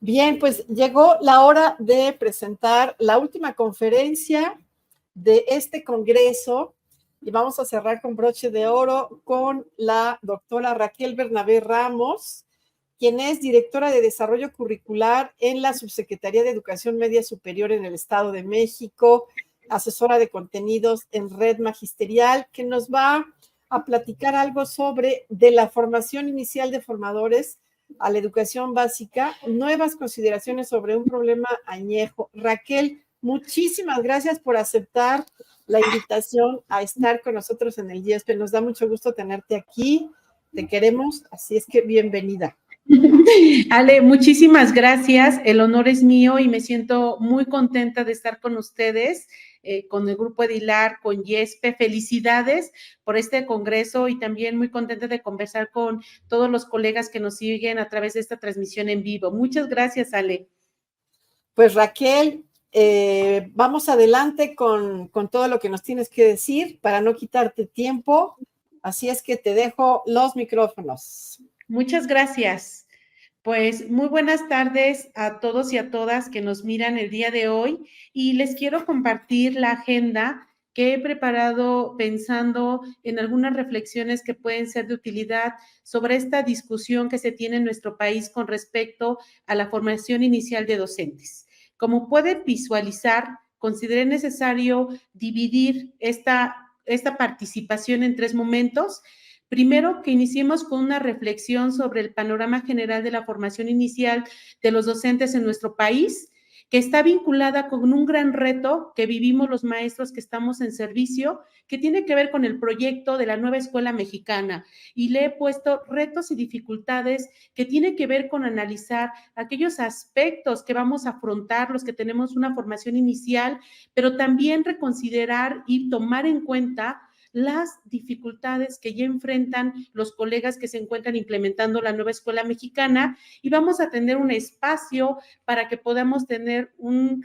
Bien, pues llegó la hora de presentar la última conferencia de este congreso y vamos a cerrar con broche de oro con la doctora Raquel Bernabé Ramos, quien es directora de Desarrollo Curricular en la Subsecretaría de Educación Media Superior en el Estado de México, asesora de contenidos en Red Magisterial, que nos va a platicar algo sobre de la formación inicial de formadores a la educación básica, nuevas consideraciones sobre un problema añejo. Raquel, muchísimas gracias por aceptar la invitación a estar con nosotros en el IESPE. Nos da mucho gusto tenerte aquí, te queremos, así es que bienvenida. Ale, muchísimas gracias, el honor es mío y me siento muy contenta de estar con ustedes, con el Grupo Edilar, con IESPE. Felicidades por este congreso y también muy contenta de conversar con todos los colegas que nos siguen a través de esta transmisión en vivo. Muchas gracias, Ale. Pues Raquel, vamos adelante con todo lo que nos tienes que decir para no quitarte tiempo, así es que te dejo los micrófonos. Muchas gracias. Pues muy buenas tardes a todos y a todas que nos miran el día de hoy y les quiero compartir la agenda que he preparado pensando en algunas reflexiones que pueden ser de utilidad sobre esta discusión que se tiene en nuestro país con respecto a la formación inicial de docentes. Como pueden visualizar, consideré necesario dividir esta participación en tres momentos. Primero, que iniciemos con una reflexión sobre el panorama general de la formación inicial de los docentes en nuestro país, que está vinculada con un gran reto que vivimos los maestros que estamos en servicio, que tiene que ver con el proyecto de la nueva escuela mexicana. Y le he puesto retos y dificultades que tiene que ver con analizar aquellos aspectos que vamos a afrontar los que tenemos una formación inicial, pero también reconsiderar y tomar en cuenta las dificultades que ya enfrentan los colegas que se encuentran implementando la nueva escuela mexicana y vamos a tener un espacio para que podamos tener un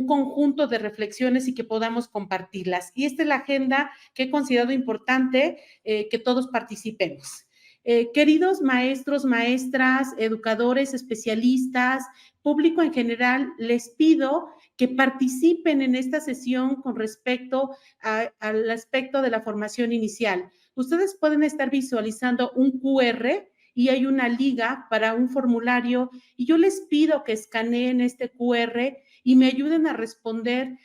conjunto de reflexiones y que podamos compartirlas. Y esta es la agenda que he considerado importante que todos participemos. Queridos maestros, maestras, educadores, especialistas, público en general, les pido que participen en esta sesión con respecto al aspecto de la formación inicial. Ustedes pueden estar visualizando un QR y hay una liga para un formulario y yo les pido que escaneen este QR y me ayuden a responder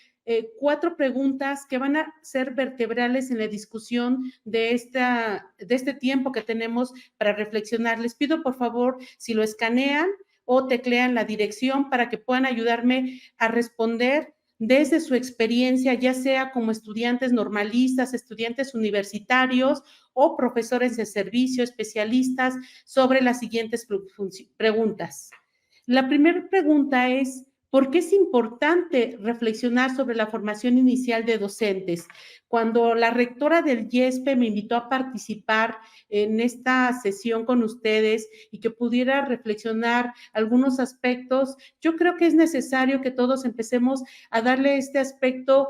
4 preguntas que van a ser vertebrales en la discusión de este tiempo que tenemos para reflexionar. Les pido, por favor, si lo escanean o teclean la dirección para que puedan ayudarme a responder desde su experiencia, ya sea como estudiantes normalistas, estudiantes universitarios o profesores de servicio, especialistas, sobre las siguientes preguntas. La primera pregunta es, ¿por qué es importante reflexionar sobre la formación inicial de docentes? Cuando la rectora del IESPE me invitó a participar en esta sesión con ustedes y que pudiera reflexionar algunos aspectos, yo creo que es necesario que todos empecemos a darle este aspecto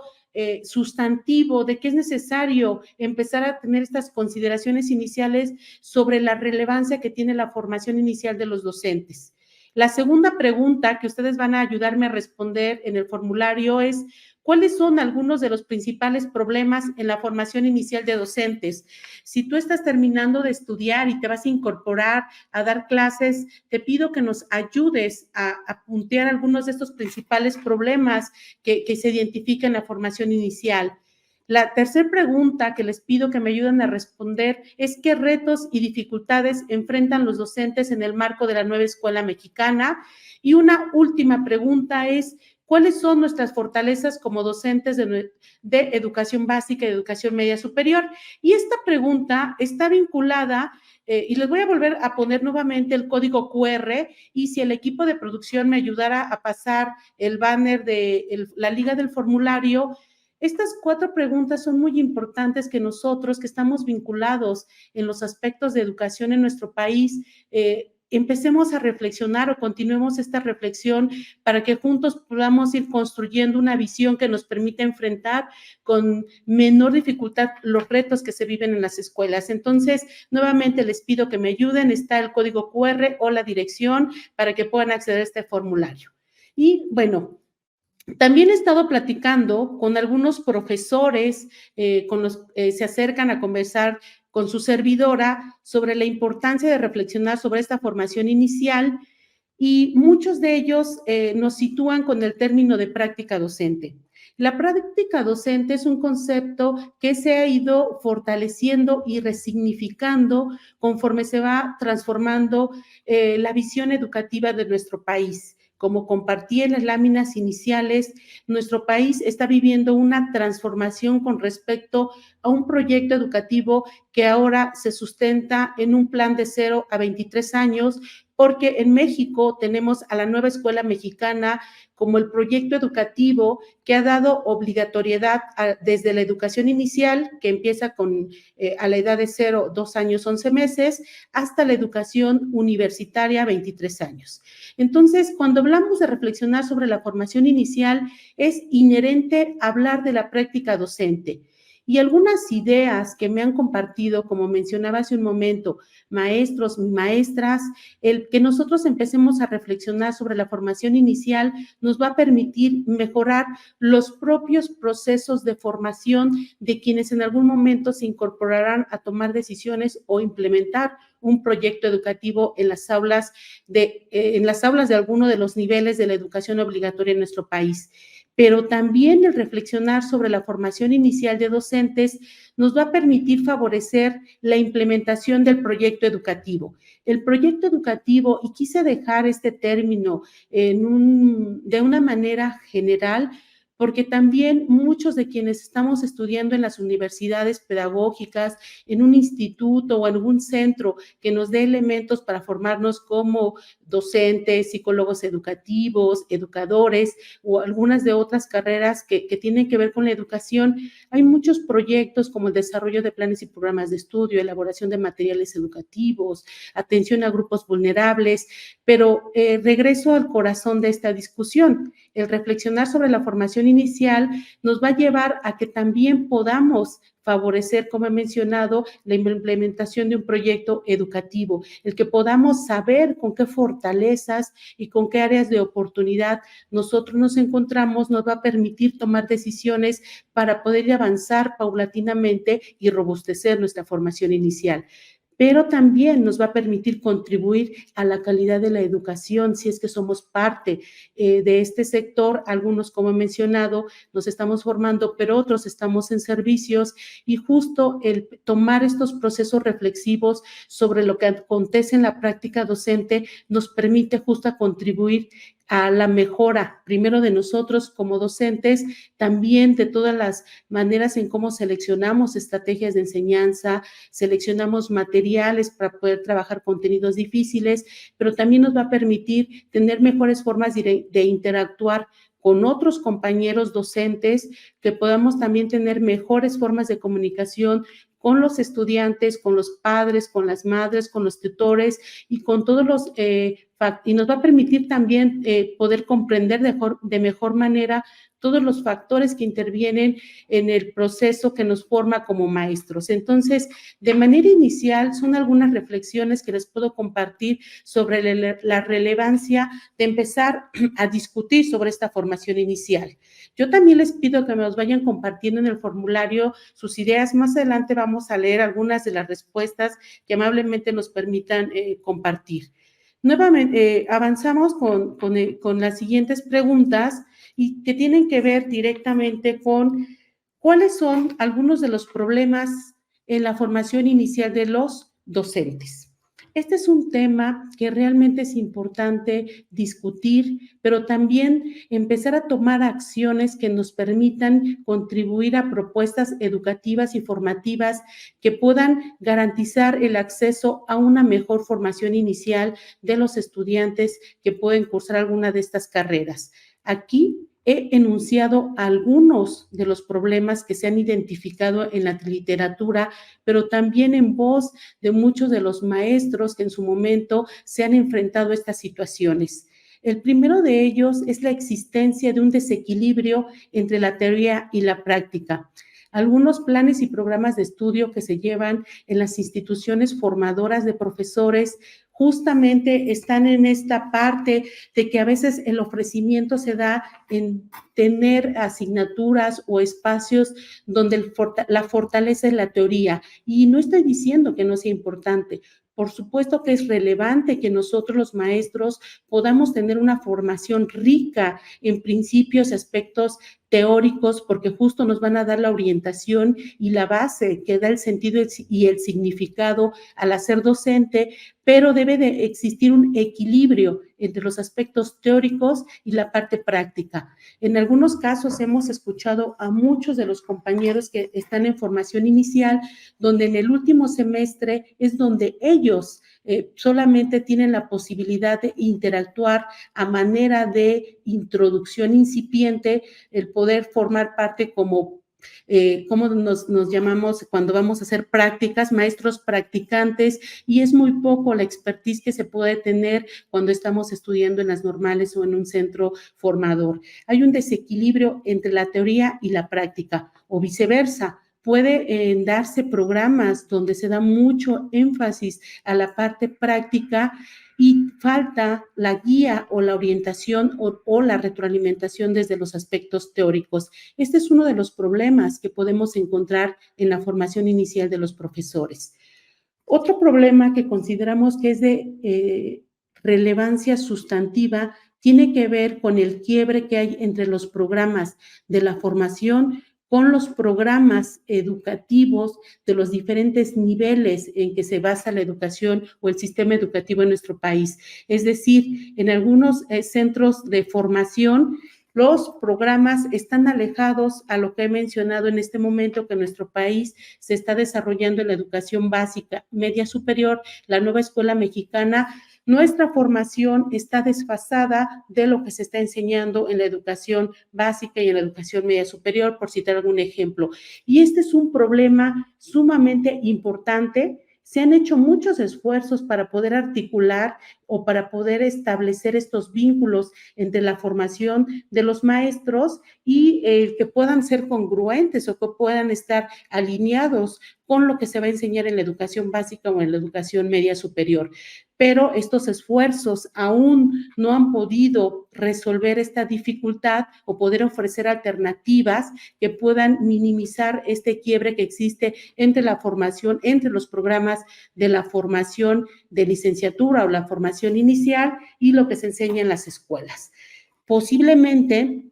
sustantivo de que es necesario empezar a tener estas consideraciones iniciales sobre la relevancia que tiene la formación inicial de los docentes. La segunda pregunta que ustedes van a ayudarme a responder en el formulario es, ¿cuáles son algunos de los principales problemas en la formación inicial de docentes? Si tú estás terminando de estudiar y te vas a incorporar a dar clases, te pido que nos ayudes a puntear algunos de estos principales problemas que se identifican en la formación inicial. La tercera pregunta que les pido que me ayuden a responder es qué retos y dificultades enfrentan los docentes en el marco de la nueva escuela mexicana. Y una última pregunta es, ¿cuáles son nuestras fortalezas como docentes de educación básica y educación media superior? Y esta pregunta está vinculada, y les voy a volver a poner nuevamente el código QR, y si el equipo de producción me ayudara a pasar el banner de la liga del formulario. Estas 4 preguntas son muy importantes que nosotros, que estamos vinculados en los aspectos de educación en nuestro país, empecemos a reflexionar o continuemos esta reflexión para que juntos podamos ir construyendo una visión que nos permita enfrentar con menor dificultad los retos que se viven en las escuelas. Entonces, nuevamente les pido que me ayuden. Está el código QR o la dirección para que puedan acceder a este formulario. Y bueno, también he estado platicando con algunos profesores, con los se acercan a conversar con su servidora sobre la importancia de reflexionar sobre esta formación inicial y muchos de ellos nos sitúan con el término de práctica docente. La práctica docente es un concepto que se ha ido fortaleciendo y resignificando conforme se va transformando la visión educativa de nuestro país. Como compartí en las láminas iniciales, nuestro país está viviendo una transformación con respecto a un proyecto educativo que ahora se sustenta en un plan de 0 a 23 años, porque en México tenemos a la nueva escuela mexicana como el proyecto educativo que ha dado obligatoriedad desde la educación inicial, que empieza a la edad de 0, 2 años, 11 meses, hasta la educación universitaria, 23 años. Entonces, cuando hablamos de reflexionar sobre la formación inicial, es inherente hablar de la práctica docente. Y algunas ideas que me han compartido, como mencionaba hace un momento, maestros, maestras, el que nosotros empecemos a reflexionar sobre la formación inicial nos va a permitir mejorar los propios procesos de formación de quienes en algún momento se incorporarán a tomar decisiones o implementar un proyecto educativo en las aulas de alguno de los niveles de la educación obligatoria en nuestro país. Pero también el reflexionar sobre la formación inicial de docentes nos va a permitir favorecer la implementación del proyecto educativo. El proyecto educativo, y quise dejar este término de una manera general, porque también muchos de quienes estamos estudiando en las universidades pedagógicas, en un instituto o algún centro que nos dé elementos para formarnos como docentes, psicólogos educativos, educadores o algunas de otras carreras que tienen que ver con la educación, hay muchos proyectos como el desarrollo de planes y programas de estudio, elaboración de materiales educativos, atención a grupos vulnerables, pero regreso al corazón de esta discusión. El reflexionar sobre la formación inicial nos va a llevar a que también podamos favorecer, como he mencionado, la implementación de un proyecto educativo, el que podamos saber con qué fortalezas y con qué áreas de oportunidad nosotros nos encontramos, nos va a permitir tomar decisiones para poder avanzar paulatinamente y robustecer nuestra formación inicial. Pero también nos va a permitir contribuir a la calidad de la educación si es que somos parte de este sector. Algunos, como he mencionado, nos estamos formando, pero otros estamos en servicios y justo el tomar estos procesos reflexivos sobre lo que acontece en la práctica docente nos permite justo contribuir a la mejora, primero de nosotros como docentes, también de todas las maneras en cómo seleccionamos estrategias de enseñanza, seleccionamos materiales para poder trabajar contenidos difíciles, pero también nos va a permitir tener mejores formas de interactuar con otros compañeros docentes, que podamos también tener mejores formas de comunicación con los estudiantes, con los padres, con las madres, con los tutores y con todos los y nos va a permitir también poder comprender de mejor manera todos los factores que intervienen en el proceso que nos forma como maestros. Entonces, de manera inicial, son algunas reflexiones que les puedo compartir sobre la relevancia de empezar a discutir sobre esta formación inicial. Yo también les pido que me los vayan compartiendo en el formulario sus ideas. Más adelante vamos a leer algunas de las respuestas que amablemente nos permitan compartir. Nuevamente, avanzamos con las siguientes preguntas y que tienen que ver directamente con cuáles son algunos de los problemas en la formación inicial de los docentes. Este es un tema que realmente es importante discutir, pero también empezar a tomar acciones que nos permitan contribuir a propuestas educativas y formativas que puedan garantizar el acceso a una mejor formación inicial de los estudiantes que pueden cursar alguna de estas carreras. Aquí he enunciado algunos de los problemas que se han identificado en la literatura, pero también en voz de muchos de los maestros que en su momento se han enfrentado a estas situaciones. El primero de ellos es la existencia de un desequilibrio entre la teoría y la práctica. Algunos planes y programas de estudio que se llevan en las instituciones formadoras de profesores justamente están en esta parte de que a veces el ofrecimiento se da en tener asignaturas o espacios donde la fortaleza es la teoría. Y no estoy diciendo que no sea importante. Por supuesto que es relevante que nosotros los maestros podamos tener una formación rica en principios y aspectos teóricos, porque justo nos van a dar la orientación y la base que da el sentido y el significado al hacer docente, pero debe de existir un equilibrio entre los aspectos teóricos y la parte práctica. En algunos casos hemos escuchado a muchos de los compañeros que están en formación inicial, donde en el último semestre es donde ellos solamente tienen la posibilidad de interactuar a manera de introducción incipiente, el poder formar parte como ¿cómo nos llamamos cuando vamos a hacer prácticas? Maestros practicantes, y es muy poco la expertise que se puede tener cuando estamos estudiando en las normales o en un centro formador. Hay un desequilibrio entre la teoría y la práctica, o viceversa. Puede darse programas donde se da mucho énfasis a la parte práctica y falta la guía o la orientación o la retroalimentación desde los aspectos teóricos. Este es uno de los problemas que podemos encontrar en la formación inicial de los profesores. Otro problema que consideramos que es de relevancia sustantiva tiene que ver con el quiebre que hay entre los programas de la formación con los programas educativos de los diferentes niveles en que se basa la educación o el sistema educativo en nuestro país. Es decir, en algunos centros de formación, los programas están alejados a lo que he mencionado en este momento, que en nuestro país se está desarrollando en la educación básica, media superior, la nueva escuela mexicana. Nuestra formación está desfasada de lo que se está enseñando en la educación básica y en la educación media superior, por citar algún ejemplo. Y este es un problema sumamente importante. Se han hecho muchos esfuerzos para poder articular o para poder establecer estos vínculos entre la formación de los maestros y que puedan ser congruentes o que puedan estar alineados con lo que se va a enseñar en la educación básica o en la educación media superior. Pero estos esfuerzos aún no han podido resolver esta dificultad o poder ofrecer alternativas que puedan minimizar este quiebre que existe entre la formación, entre los programas de la formación de licenciatura o la formación inicial y lo que se enseña en las escuelas. Posiblemente,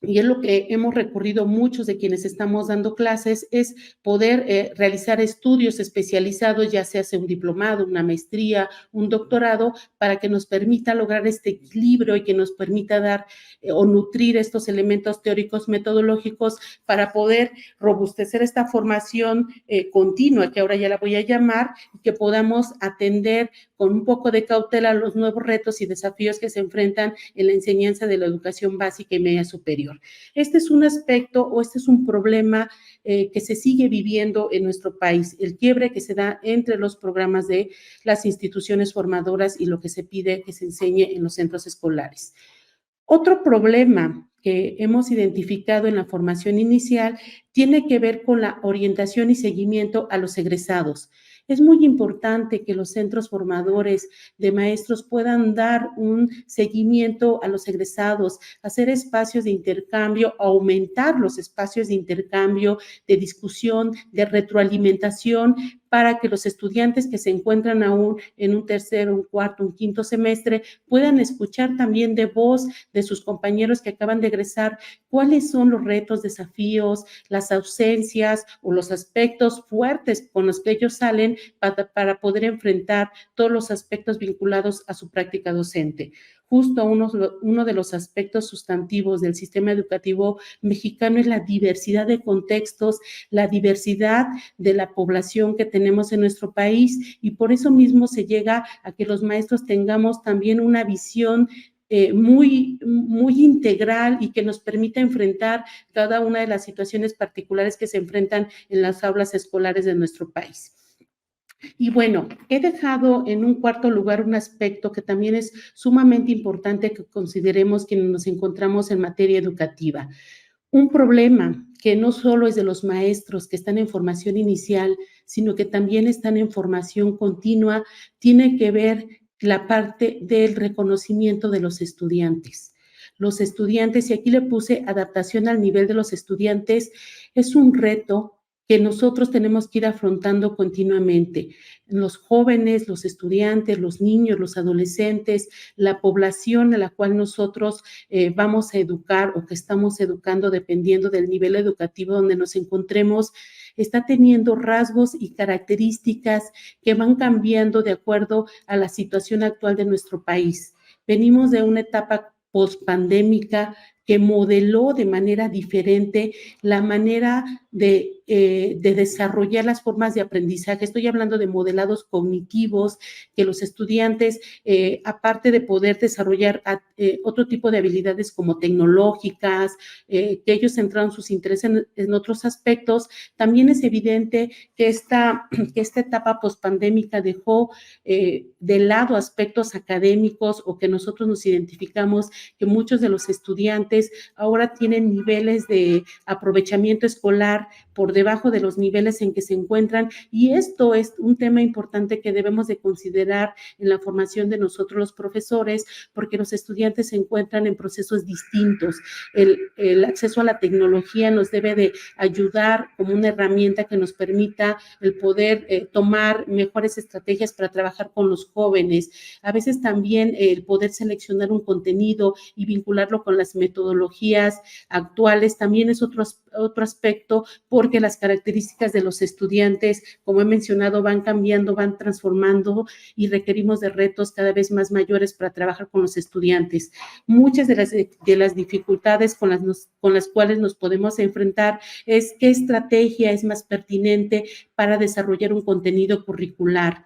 y es lo que hemos recurrido muchos de quienes estamos dando clases, es poder realizar estudios especializados, ya sea un diplomado, una maestría, un doctorado, para que nos permita lograr este equilibrio y que nos permita dar o nutrir estos elementos teóricos metodológicos para poder robustecer esta formación continua, que ahora ya la voy a llamar, y que podamos atender con un poco de cautela los nuevos retos y desafíos que se enfrentan en la enseñanza de la educación básica y media superior. Este es un aspecto o este es un problema que se sigue viviendo en nuestro país, el quiebre que se da entre los programas de las instituciones formadoras y lo que se pide que se enseñe en los centros escolares. Otro problema que hemos identificado en la formación inicial tiene que ver con la orientación y seguimiento a los egresados. Es muy importante que los centros formadores de maestros puedan dar un seguimiento a los egresados, hacer espacios de intercambio, aumentar los espacios de intercambio, de discusión, de retroalimentación, para que los estudiantes que se encuentran aún en un tercer, un cuarto, un quinto semestre puedan escuchar también de voz de sus compañeros que acaban de egresar cuáles son los retos, desafíos, las ausencias o los aspectos fuertes con los que ellos salen para poder enfrentar todos los aspectos vinculados a su práctica docente. Justo uno de los aspectos sustantivos del sistema educativo mexicano es la diversidad de contextos, la diversidad de la población que tenemos en nuestro país, y por eso mismo se llega a que los maestros tengamos también una visión muy integral y que nos permita enfrentar cada una de las situaciones particulares que se enfrentan en las aulas escolares de nuestro país. Y bueno, he dejado en un cuarto lugar un aspecto que también es sumamente importante que consideremos quienes nos encontramos en materia educativa. Un problema que no solo es de los maestros que están en formación inicial, sino que también están en formación continua, tiene que ver la parte del reconocimiento de los estudiantes. Los estudiantes, y aquí le puse adaptación al nivel de los estudiantes, es un reto que nosotros tenemos que ir afrontando continuamente. Los jóvenes, los estudiantes, los niños, los adolescentes, la población a la cual nosotros vamos a educar o que estamos educando dependiendo del nivel educativo donde nos encontremos, está teniendo rasgos y características que van cambiando de acuerdo a la situación actual de nuestro país. Venimos de una etapa pospandémica que modeló de manera diferente la manera de desarrollar las formas de aprendizaje. Estoy hablando de modelados cognitivos, que los estudiantes, aparte de poder desarrollar otro tipo de habilidades como tecnológicas, que ellos centraron sus intereses en otros aspectos, también es evidente que esta etapa pospandémica dejó de lado aspectos académicos o que nosotros nos identificamos que muchos de los estudiantes ahora tienen niveles de aprovechamiento escolar por debajo de los niveles en que se encuentran, y esto es un tema importante que debemos de considerar en la formación de nosotros los profesores, porque los estudiantes se encuentran en procesos distintos. El acceso a la tecnología nos debe de ayudar como una herramienta que nos permita el poder tomar mejores estrategias para trabajar con los jóvenes. A veces también el poder seleccionar un contenido y vincularlo con las metodologías actuales también es otro aspecto, porque las características de los estudiantes, como he mencionado, van cambiando, van transformando y requerimos de retos cada vez más mayores para trabajar con los estudiantes. Muchas de las dificultades con las cuales nos podemos enfrentar es qué estrategia es más pertinente para desarrollar un contenido curricular,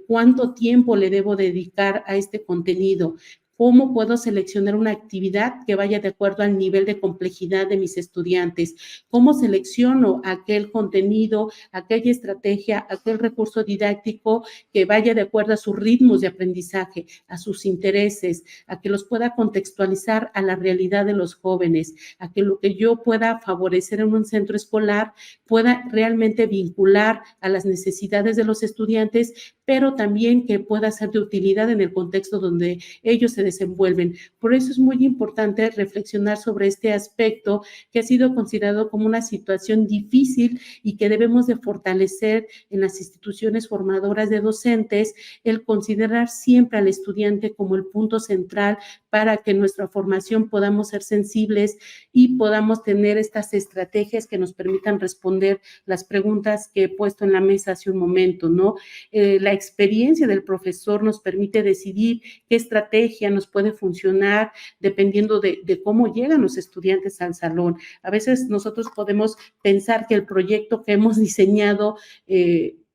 cuánto tiempo le debo dedicar a este contenido, cómo puedo seleccionar una actividad que vaya de acuerdo al nivel de complejidad de mis estudiantes, cómo selecciono aquel contenido, aquella estrategia, aquel recurso didáctico que vaya de acuerdo a sus ritmos de aprendizaje, a sus intereses, a que los pueda contextualizar a la realidad de los jóvenes, a que lo que yo pueda favorecer en un centro escolar pueda realmente vincular a las necesidades de los estudiantes, pero también que pueda ser de utilidad en el contexto donde ellos se desenvuelven. Por eso es muy importante reflexionar sobre este aspecto que ha sido considerado como una situación difícil y que debemos de fortalecer en las instituciones formadoras de docentes, el considerar siempre al estudiante como el punto central para que en nuestra formación podamos ser sensibles y podamos tener estas estrategias que nos permitan responder las preguntas que he puesto en la mesa hace un momento, ¿no? La experiencia del profesor nos permite decidir qué estrategia nos puede funcionar dependiendo de cómo llegan los estudiantes al salón. A veces nosotros podemos pensar que el proyecto que hemos diseñado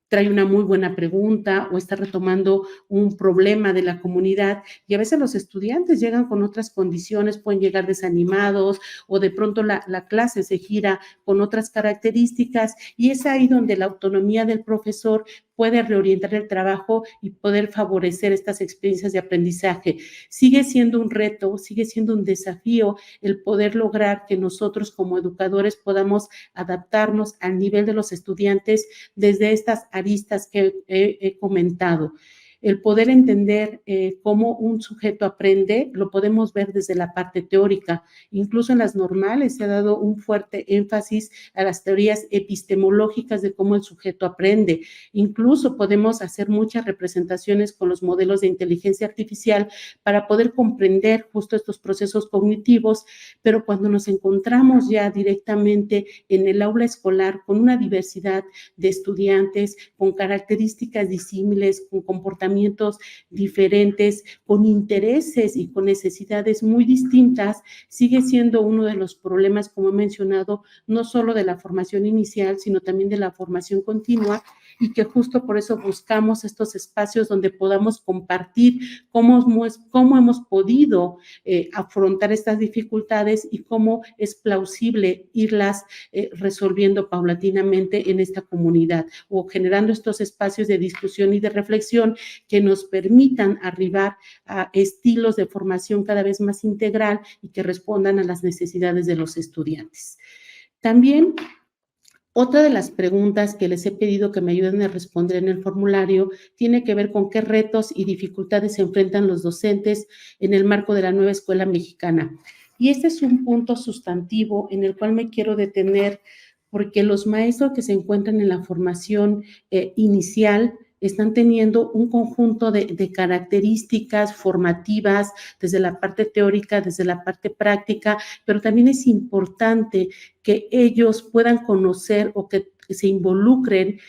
trae una muy buena pregunta o está retomando un problema de la comunidad, y a veces los estudiantes llegan con otras condiciones, pueden llegar desanimados o de pronto la clase se gira con otras características, y es ahí donde la autonomía del profesor puede reorientar el trabajo y poder favorecer estas experiencias de aprendizaje. Sigue siendo un reto, sigue siendo un desafío el poder lograr que nosotros como educadores podamos adaptarnos al nivel de los estudiantes desde estas aristas que he comentado. El poder entender cómo un sujeto aprende, lo podemos ver desde la parte teórica. Incluso en las normales se ha dado un fuerte énfasis a las teorías epistemológicas de cómo el sujeto aprende. Incluso podemos hacer muchas representaciones con los modelos de inteligencia artificial para poder comprender justo estos procesos cognitivos, pero cuando nos encontramos ya directamente en el aula escolar con una diversidad de estudiantes, con características disímiles, con comportamientos comportamientos diferentes, con intereses y con necesidades muy distintas, sigue siendo uno de los problemas, como he mencionado, no solo de la formación inicial, sino también de la formación continua, y que justo por eso buscamos estos espacios donde podamos compartir cómo hemos podido afrontar estas dificultades y cómo es plausible irlas resolviendo paulatinamente en esta comunidad, o generando estos espacios de discusión y de reflexión que nos permitan arribar a estilos de formación cada vez más integral y que respondan a las necesidades de los estudiantes. También, otra de las preguntas que les he pedido que me ayuden a responder en el formulario tiene que ver con qué retos y dificultades se enfrentan los docentes en el marco de la nueva escuela mexicana. Y este es un punto sustantivo en el cual me quiero detener, porque los maestros que se encuentran en la formación inicial están teniendo un conjunto de características formativas desde la parte teórica, desde la parte práctica, pero también es importante que ellos puedan conocer o que se involucren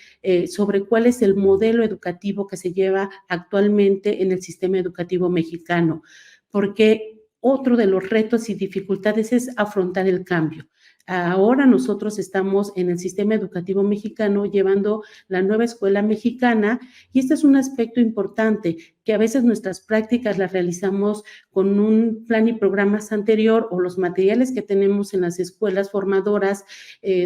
sobre cuál es el modelo educativo que se lleva actualmente en el sistema educativo mexicano, porque otro de los retos y dificultades es afrontar el cambio. Ahora nosotros estamos en el sistema educativo mexicano llevando la nueva escuela mexicana, y este es un aspecto importante, que a veces nuestras prácticas las realizamos con un plan y programas anterior, o los materiales que tenemos en las escuelas formadoras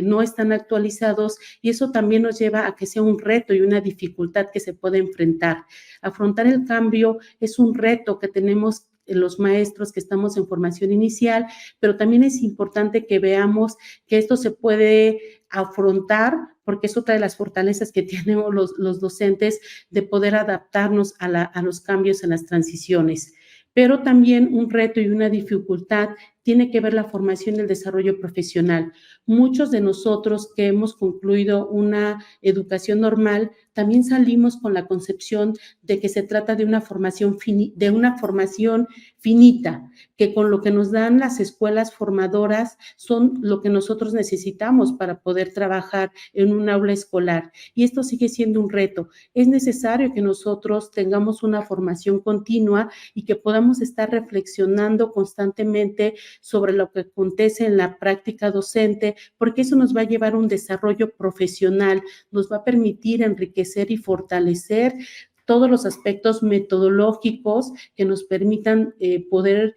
no están actualizados, y eso también nos lleva a que sea un reto y una dificultad que se puede enfrentar. Afrontar el cambio es un reto que tenemos los maestros que estamos en formación inicial, pero también es importante que veamos que esto se puede afrontar, porque es otra de las fortalezas que tenemos los docentes, de poder adaptarnos a los cambios en las transiciones. Pero también un reto y una dificultad tiene que ver la formación y el desarrollo profesional. Muchos de nosotros que hemos concluido una educación normal, también salimos con la concepción de que se trata de una formación finita, que con lo que nos dan las escuelas formadoras son lo que nosotros necesitamos para poder trabajar en un aula escolar. Y esto sigue siendo un reto. Es necesario que nosotros tengamos una formación continua y que podamos estar reflexionando constantemente sobre lo que acontece en la práctica docente, porque eso nos va a llevar a un desarrollo profesional, nos va a permitir enriquecer y fortalecer todos los aspectos metodológicos que nos permitan poder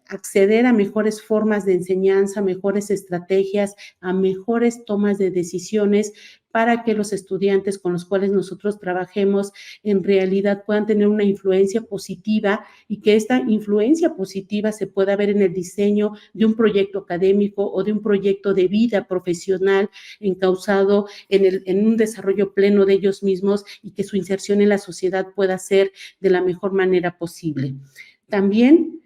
acceder a mejores formas de enseñanza, mejores estrategias, a mejores tomas de decisiones, para que los estudiantes con los cuales nosotros trabajemos en realidad puedan tener una influencia positiva, y que esta influencia positiva se pueda ver en el diseño de un proyecto académico o de un proyecto de vida profesional encauzado en un desarrollo pleno de ellos mismos, y que su inserción en la sociedad pueda ser de la mejor manera posible. También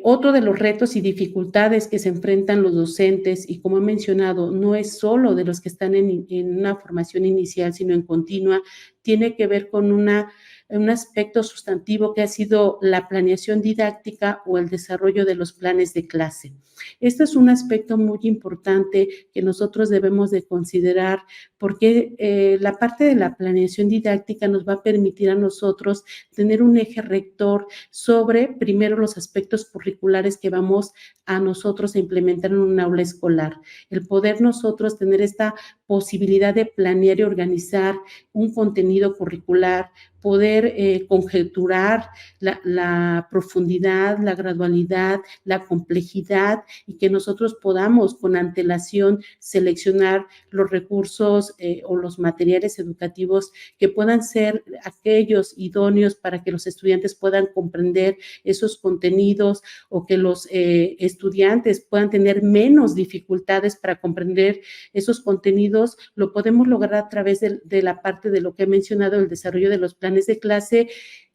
otro de los retos y dificultades que se enfrentan los docentes, y como he mencionado, no es solo de los que están en una formación inicial, sino en continua, tiene que ver con un aspecto sustantivo que ha sido la planeación didáctica o el desarrollo de los planes de clase. Este es un aspecto muy importante que nosotros debemos de considerar, porque la parte de la planeación didáctica nos va a permitir a nosotros tener un eje rector sobre, primero, los aspectos curriculares que vamos a nosotros a implementar en un aula escolar. El poder nosotros tener esta posibilidad de planear y organizar un contenido curricular, poder conjeturar la profundidad, la gradualidad, la complejidad, y que nosotros podamos con antelación seleccionar los recursos o los materiales educativos que puedan ser aquellos idóneos para que los estudiantes puedan comprender esos contenidos, o que los estudiantes puedan tener menos dificultades para comprender esos contenidos. Lo podemos lograr a través de la parte de lo que he mencionado, el desarrollo de los planes de clase,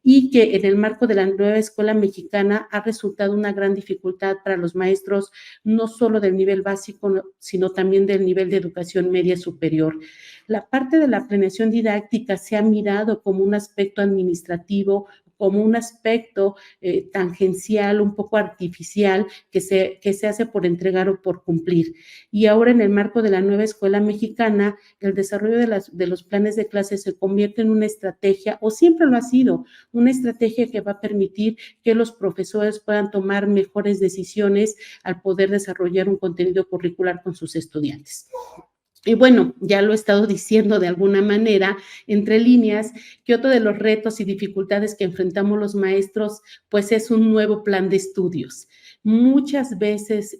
y que en el marco de la nueva escuela mexicana ha resultado una gran dificultad para los maestros, no solo del nivel básico, sino también del nivel de educación media superior. La parte de la planeación didáctica se ha mirado como un aspecto administrativo, como un aspecto tangencial, un poco artificial, que se hace por entregar o por cumplir. Y ahora, en el marco de la nueva escuela mexicana, el desarrollo de los planes de clase se convierte en una estrategia, o siempre lo ha sido, una estrategia que va a permitir que los profesores puedan tomar mejores decisiones al poder desarrollar un contenido curricular con sus estudiantes. Y bueno, ya lo he estado diciendo de alguna manera, entre líneas, que otro de los retos y dificultades que enfrentamos los maestros, pues es un nuevo plan de estudios. Muchas veces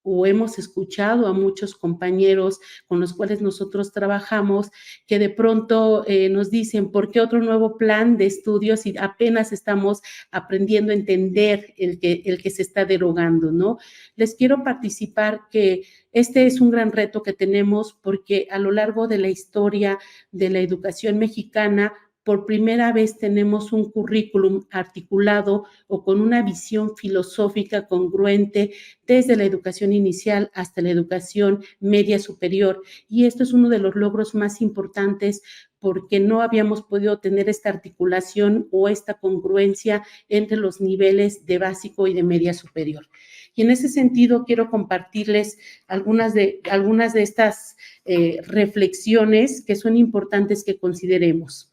o hemos escuchado a muchos compañeros con los cuales nosotros trabajamos que de pronto nos dicen, ¿por qué otro nuevo plan de estudios si apenas estamos aprendiendo a entender el que se está derogando, ¿no? Les quiero participar que este es un gran reto que tenemos porque a lo largo de la historia de la educación mexicana, por primera vez tenemos un currículum articulado o con una visión filosófica congruente desde la educación inicial hasta la educación media superior. Y esto es uno de los logros más importantes porque no habíamos podido tener esta articulación o esta congruencia entre los niveles de básico y de media superior. Y en ese sentido quiero compartirles algunas de estas reflexiones que son importantes que consideremos.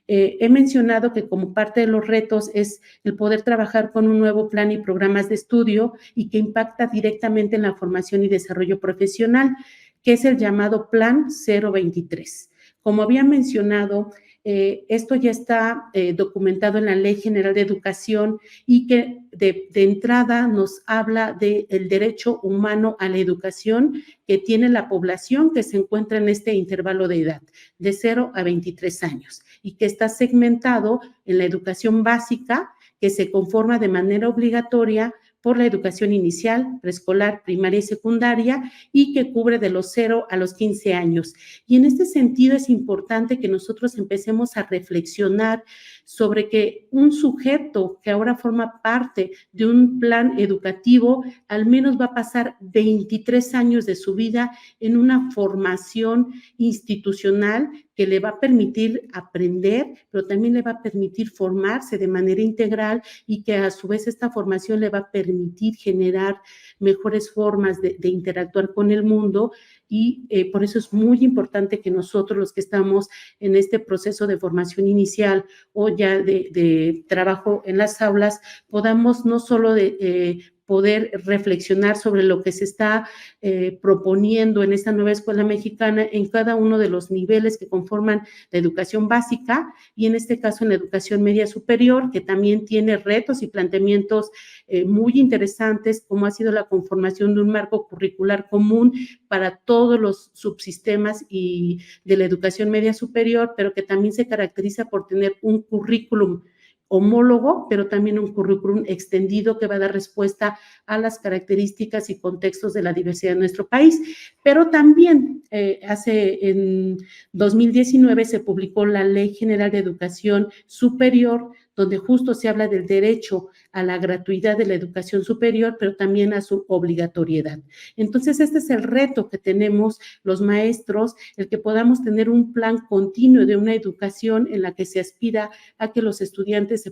He mencionado que como parte de los retos es el poder trabajar con un nuevo plan y programas de estudio y que impacta directamente en la formación y desarrollo profesional, que es el llamado Plan 023. Como había mencionado, esto ya está documentado en la Ley General de Educación y que de entrada nos habla del derecho humano a la educación que tiene la población que se encuentra en este intervalo de edad, de 0 a 23 años, y que está segmentado en la educación básica, que se conforma de manera obligatoria por la educación inicial, preescolar, primaria y secundaria, y que cubre de los 0 a los 15 años. Y en este sentido es importante que nosotros empecemos a reflexionar sobre que un sujeto que ahora forma parte de un plan educativo, al menos va a pasar 23 años de su vida en una formación institucional que le va a permitir aprender, pero también le va a permitir formarse de manera integral y que a su vez esta formación le va a permitir generar mejores formas de interactuar con el mundo. Y por eso es muy importante que nosotros, los que estamos en este proceso de formación inicial o ya de trabajo en las aulas, podamos no solo poder reflexionar sobre lo que se está proponiendo en esta nueva escuela mexicana en cada uno de los niveles que conforman la educación básica y en este caso en la educación media superior, que también tiene retos y planteamientos muy interesantes, como ha sido la conformación de un marco curricular común para todos los subsistemas y de la educación media superior, pero que también se caracteriza por tener un currículum homólogo, pero también un currículum extendido que va a dar respuesta a las características y contextos de la diversidad de nuestro país. Pero también en 2019 se publicó la Ley General de Educación Superior, donde justo se habla del derecho a la gratuidad de la educación superior, pero también a su obligatoriedad. Entonces, este es el reto que tenemos los maestros, el que podamos tener un plan continuo de una educación en la que se aspira a que los estudiantes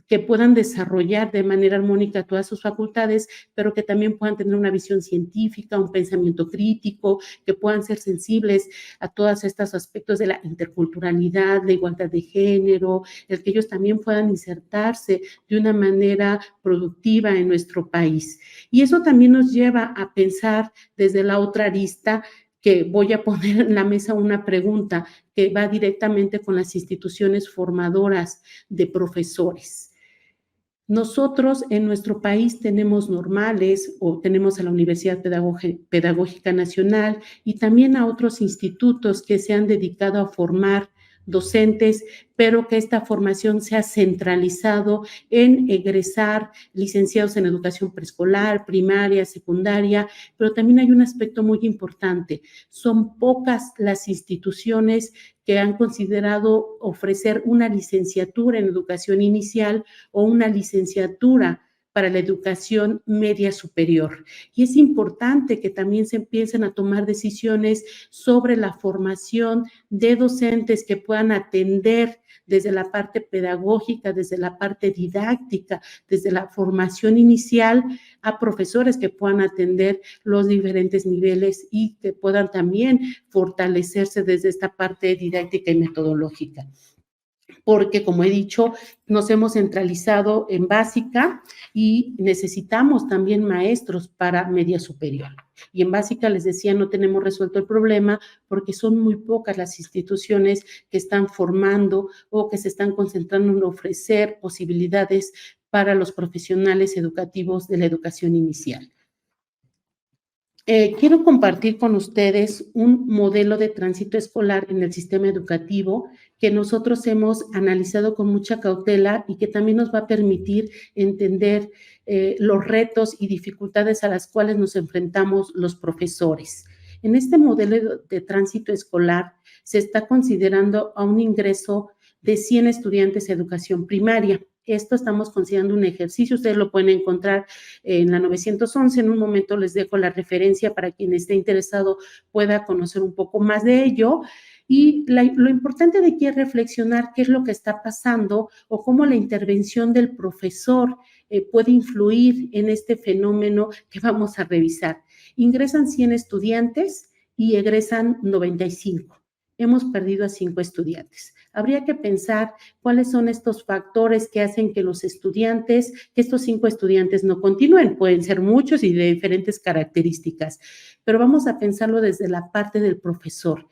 que puedan desarrollar de manera armónica todas sus facultades, pero que también puedan tener una visión científica, un pensamiento crítico, que puedan ser sensibles a todos estos aspectos de la interculturalidad, la igualdad de género, el que ellos también puedan insertarse de una manera productiva en nuestro país. Y eso también nos lleva a pensar desde la otra arista, que voy a poner en la mesa una pregunta que va directamente con las instituciones formadoras de profesores. Nosotros en nuestro país tenemos normales o tenemos a la Universidad Pedagógica Nacional y también a otros institutos que se han dedicado a formar docentes, pero que esta formación se ha centralizado en egresar licenciados en educación preescolar, primaria, secundaria, pero también hay un aspecto muy importante. Son pocas las instituciones que han considerado ofrecer una licenciatura en educación inicial o una licenciatura para la educación media superior. Y es importante que también se empiecen a tomar decisiones sobre la formación de docentes que puedan atender desde la parte pedagógica, desde la parte didáctica, desde la formación inicial, a profesores que puedan atender los diferentes niveles y que puedan también fortalecerse desde esta parte didáctica y metodológica. Porque, como he dicho, nos hemos centralizado en básica y necesitamos también maestros para media superior. Y en básica, les decía, no tenemos resuelto el problema porque son muy pocas las instituciones que están formando o que se están concentrando en ofrecer posibilidades para los profesionales educativos de la educación inicial. Quiero compartir con ustedes un modelo de tránsito escolar en el sistema educativo que nosotros hemos analizado con mucha cautela y que también nos va a permitir entender los retos y dificultades a las cuales nos enfrentamos los profesores. En este modelo de tránsito escolar se está considerando a un ingreso de 100 estudiantes de educación primaria. Esto estamos considerando un ejercicio, ustedes lo pueden encontrar en la 911, en un momento les dejo la referencia para quien esté interesado pueda conocer un poco más de ello. Y lo importante de aquí es reflexionar qué es lo que está pasando o cómo la intervención del profesor puede influir en este fenómeno que vamos a revisar. Ingresan 100 estudiantes y egresan 95. Hemos perdido a 5 estudiantes. Habría que pensar cuáles son estos factores que hacen que los estudiantes, que estos 5 estudiantes no continúen. Pueden ser muchos y de diferentes características, pero vamos a pensarlo desde la parte del profesor.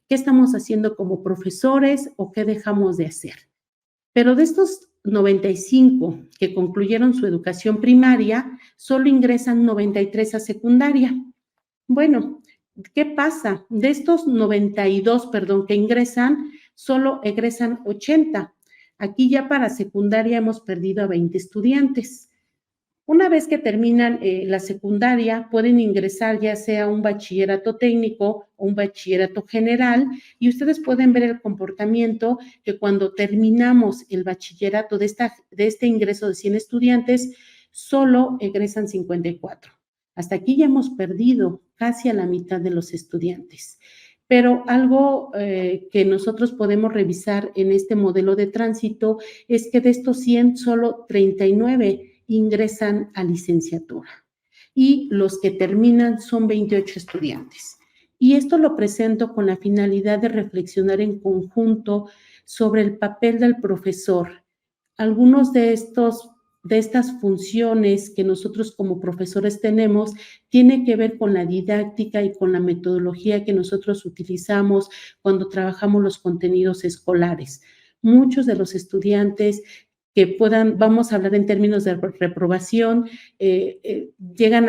¿Qué estamos haciendo como profesores o qué dejamos de hacer? Pero de estos 95 que concluyeron su educación primaria, solo ingresan 93 a secundaria. Bueno, ¿qué pasa? De estos 92, que ingresan, solo egresan 80. Aquí ya para secundaria hemos perdido a 20 estudiantes. Una vez que terminan la secundaria, pueden ingresar ya sea un bachillerato técnico o un bachillerato general y ustedes pueden ver el comportamiento que cuando terminamos el bachillerato de este ingreso de 100 estudiantes, solo egresan 54. Hasta aquí ya hemos perdido casi a la mitad de los estudiantes. Pero algo que nosotros podemos revisar en este modelo de tránsito es que de estos 100, solo 39 ingresan a licenciatura y los que terminan son 28 estudiantes. Y esto lo presento con la finalidad de reflexionar en conjunto sobre el papel del profesor. Algunos de estas funciones que nosotros como profesores tenemos tiene que ver con la didáctica y con la metodología que nosotros utilizamos cuando trabajamos los contenidos escolares. Muchos de los estudiantes que vamos a hablar en términos de reprobación, llegan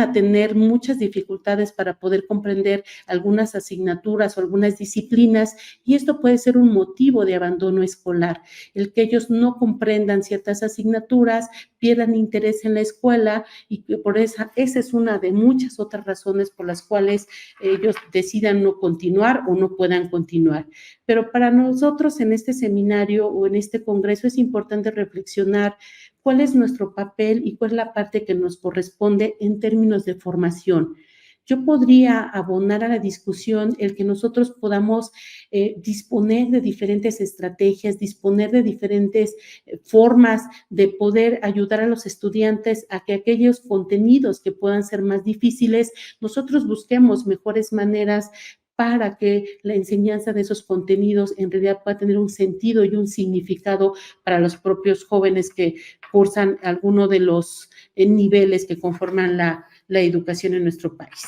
a tener muchas dificultades para poder comprender algunas asignaturas o algunas disciplinas y esto puede ser un motivo de abandono escolar, el que ellos no comprendan ciertas asignaturas, pierdan interés en la escuela y que por esa es una de muchas otras razones por las cuales ellos decidan no continuar o no puedan continuar. Pero para nosotros en este seminario o en este congreso es importante reflexionar cuál es nuestro papel y cuál es la parte que nos corresponde en términos de formación. Yo podría abonar a la discusión el que nosotros podamos disponer de diferentes estrategias, disponer de diferentes formas de poder ayudar a los estudiantes a que aquellos contenidos que puedan ser más difíciles, nosotros busquemos mejores maneras para que la enseñanza de esos contenidos en realidad pueda tener un sentido y un significado para los propios jóvenes que cursan alguno de los niveles que conforman la educación en nuestro país.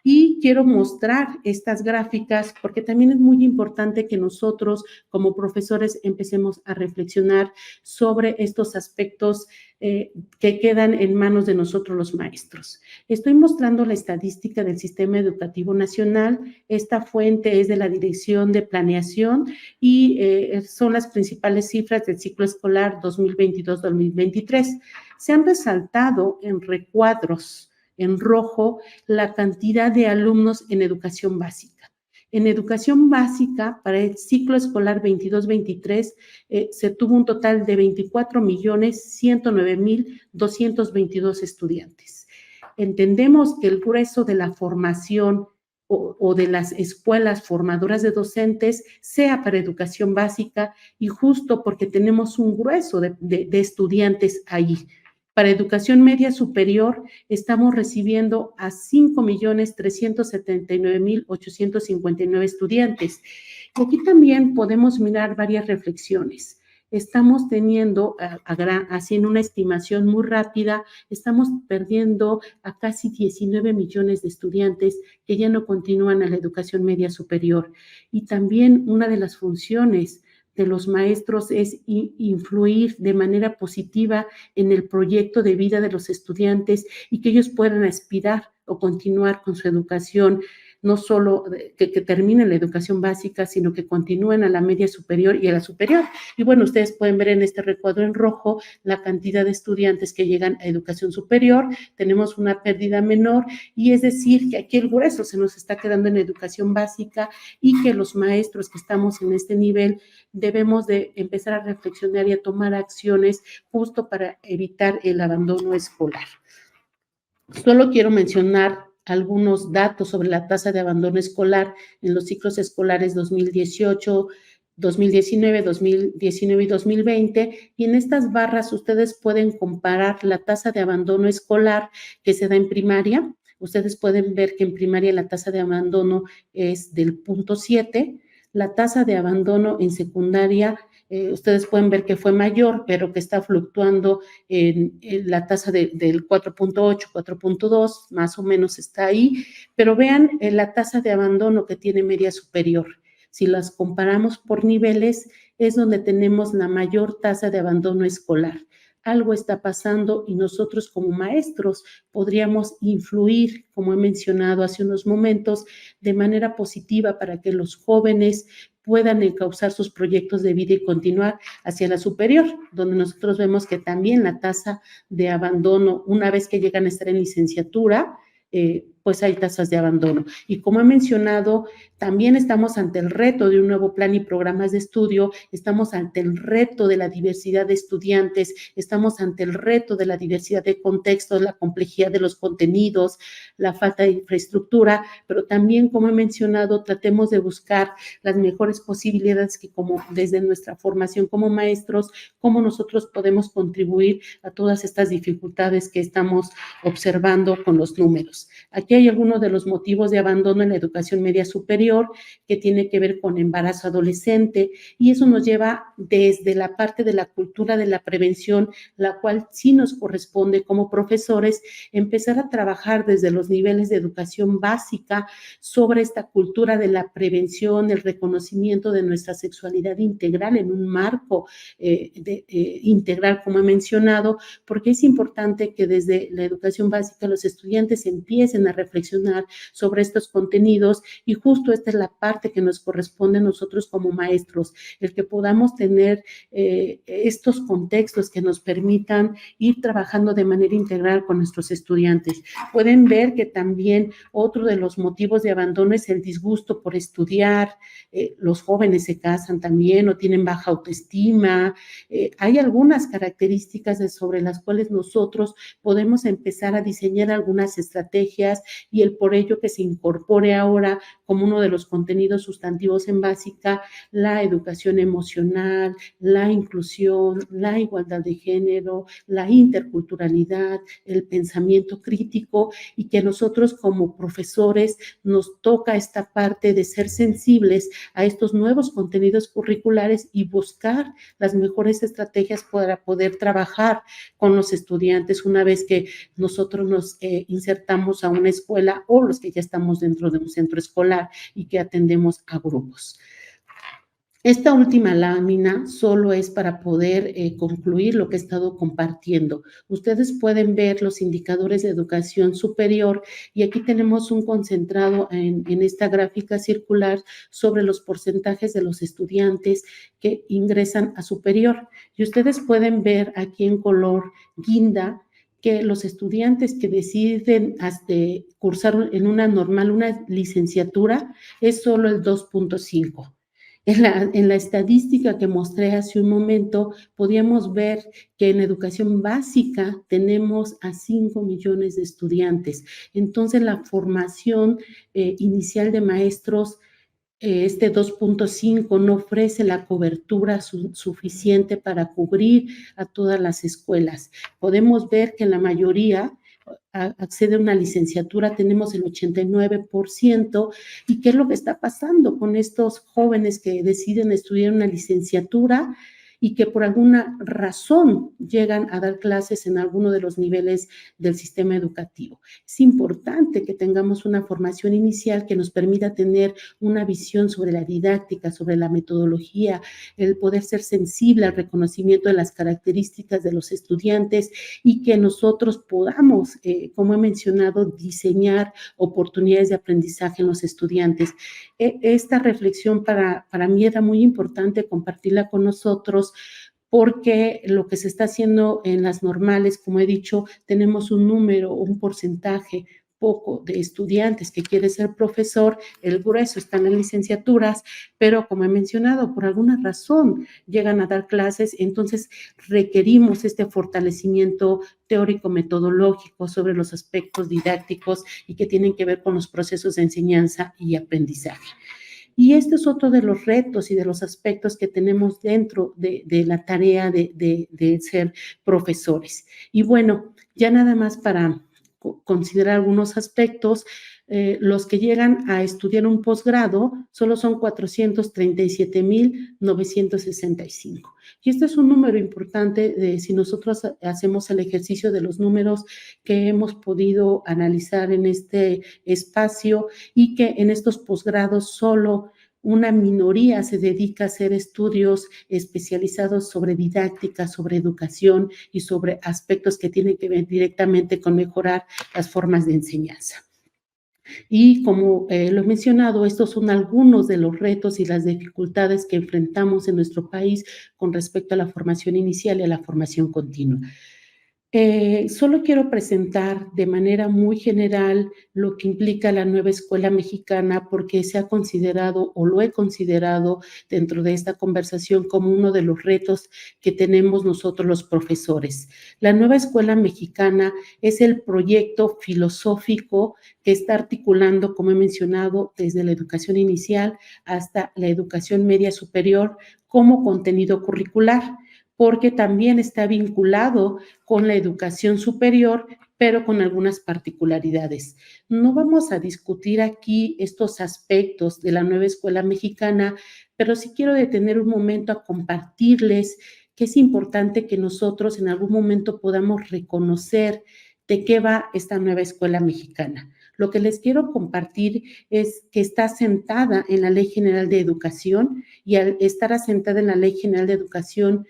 Y quiero mostrar estas gráficas porque también es muy importante que nosotros como profesores empecemos a reflexionar sobre estos aspectos que quedan en manos de nosotros los maestros. Estoy mostrando la estadística del Sistema Educativo Nacional. Esta fuente es de la Dirección de Planeación y son las principales cifras del ciclo escolar 2022-2023. Se han resaltado en recuadros en rojo la cantidad de alumnos en educación básica. En educación básica, para el ciclo escolar 22-23, se tuvo un total de 24.109.222 estudiantes. Entendemos que el grueso de la formación o de las escuelas formadoras de docentes sea para educación básica, y justo porque tenemos un grueso de estudiantes ahí. Para educación media superior estamos recibiendo a 5.379.859 estudiantes. Y aquí también podemos mirar varias reflexiones. Estamos teniendo, haciendo una estimación muy rápida, estamos perdiendo a casi 19 millones de estudiantes que ya no continúan a la educación media superior. Y también una de las funciones de los maestros es influir de manera positiva en el proyecto de vida de los estudiantes y que ellos puedan aspirar o continuar con su educación, no solo que terminen la educación básica, sino que continúen a la media superior y a la superior. Y bueno, ustedes pueden ver en este recuadro en rojo la cantidad de estudiantes que llegan a educación superior. Tenemos una pérdida menor, y es decir, que aquí el grueso se nos está quedando en educación básica, y que los maestros que estamos en este nivel debemos de empezar a reflexionar y a tomar acciones justo para evitar el abandono escolar. Solo quiero mencionar algunos datos sobre la tasa de abandono escolar en los ciclos escolares 2018, 2019, 2019 y 2020, y en estas barras ustedes pueden comparar la tasa de abandono escolar que se da en primaria. Ustedes pueden ver que en primaria la tasa de abandono es del 0.7, la tasa de abandono en secundaria, ustedes pueden ver que fue mayor, pero que está fluctuando en la tasa del 4.8, 4.2, más o menos está ahí, pero vean la tasa de abandono que tiene media superior. Si las comparamos por niveles, es donde tenemos la mayor tasa de abandono escolar. Algo está pasando y nosotros como maestros podríamos influir, como he mencionado hace unos momentos, de manera positiva para que los jóvenes puedan encauzar sus proyectos de vida y continuar hacia la superior, donde nosotros vemos que también la tasa de abandono, una vez que llegan a estar en licenciatura, pues hay tasas de abandono. Y como he mencionado, también estamos ante el reto de un nuevo plan y programas de estudio, estamos ante el reto de la diversidad de estudiantes, estamos ante el reto de la diversidad de contextos, la complejidad de los contenidos, la falta de infraestructura, pero también, como he mencionado, tratemos de buscar las mejores posibilidades que como desde nuestra formación como maestros, cómo nosotros podemos contribuir a todas estas dificultades que estamos observando con los números. Aquí hay algunos de los motivos de abandono en la educación media superior, que tiene que ver con embarazo adolescente, y eso nos lleva desde la parte de la cultura de la prevención, la cual sí nos corresponde como profesores empezar a trabajar desde los niveles de educación básica sobre esta cultura de la prevención, el reconocimiento de nuestra sexualidad integral en un marco integral, como he mencionado, porque es importante que desde la educación básica los estudiantes empiecen a reflexionar sobre estos contenidos, y justo esta es la parte que nos corresponde a nosotros como maestros, el que podamos tener estos contextos que nos permitan ir trabajando de manera integral con nuestros estudiantes. Pueden ver que también otro de los motivos de abandono es el disgusto por estudiar, los jóvenes se casan también o tienen baja autoestima, hay algunas características sobre las cuales nosotros podemos empezar a diseñar algunas estrategias, y el por ello que se incorpore ahora como uno de los contenidos sustantivos en básica la educación emocional, la inclusión, la igualdad de género, la interculturalidad, el pensamiento crítico, y que nosotros como profesores nos toca esta parte de ser sensibles a estos nuevos contenidos curriculares y buscar las mejores estrategias para poder trabajar con los estudiantes una vez que nosotros nos insertamos a una escuela, o los que ya estamos dentro de un centro escolar y que atendemos a grupos. Esta última lámina solo es para poder concluir lo que he estado compartiendo. Ustedes pueden ver los indicadores de educación superior, y aquí tenemos un concentrado en esta gráfica circular sobre los porcentajes de los estudiantes que ingresan a superior. Y ustedes pueden ver aquí en color guinda que los estudiantes que deciden cursar en una normal, una licenciatura, es solo el 2.5. En la estadística que mostré hace un momento, podíamos ver que en educación básica tenemos a 5 millones de estudiantes. Entonces, la formación inicial de maestros, este 2.5 no ofrece la cobertura suficiente para cubrir a todas las escuelas. Podemos ver que en la mayoría accede a una licenciatura, tenemos el 89%, y qué es lo que está pasando con estos jóvenes que deciden estudiar una licenciatura y que por alguna razón llegan a dar clases en alguno de los niveles del sistema educativo. Es importante que tengamos una formación inicial que nos permita tener una visión sobre la didáctica, sobre la metodología, el poder ser sensible al reconocimiento de las características de los estudiantes y que nosotros podamos, como he mencionado, diseñar oportunidades de aprendizaje en los estudiantes. Esta reflexión para mí era muy importante compartirla con nosotros, porque lo que se está haciendo en las normales, como he dicho, tenemos un número, un porcentaje poco de estudiantes que quiere ser profesor, el grueso están en licenciaturas, pero como he mencionado, por alguna razón llegan a dar clases, entonces requerimos este fortalecimiento teórico-metodológico sobre los aspectos didácticos y que tienen que ver con los procesos de enseñanza y aprendizaje. Y este es otro de los retos y de los aspectos que tenemos dentro de la tarea de ser profesores. Y bueno, ya nada más para considerar algunos aspectos, los que llegan a estudiar un posgrado solo son 437,965. Y este es un número importante si nosotros hacemos el ejercicio de los números que hemos podido analizar en este espacio, y que en estos posgrados solo una minoría se dedica a hacer estudios especializados sobre didáctica, sobre educación y sobre aspectos que tienen que ver directamente con mejorar las formas de enseñanza. Y como lo he mencionado, estos son algunos de los retos y las dificultades que enfrentamos en nuestro país con respecto a la formación inicial y a la formación continua. Solo quiero presentar de manera muy general lo que implica la nueva escuela mexicana, porque se ha considerado, o lo he considerado dentro de esta conversación, como uno de los retos que tenemos nosotros los profesores. La nueva escuela mexicana es el proyecto filosófico que está articulando, como he mencionado, desde la educación inicial hasta la educación media superior como contenido curricular, porque también está vinculado con la educación superior, pero con algunas particularidades. No vamos a discutir aquí estos aspectos de la nueva escuela mexicana, pero sí quiero detener un momento a compartirles que es importante que nosotros en algún momento podamos reconocer de qué va esta nueva escuela mexicana. Lo que les quiero compartir es que está asentada en la Ley General de Educación, y al estar asentada en la Ley General de Educación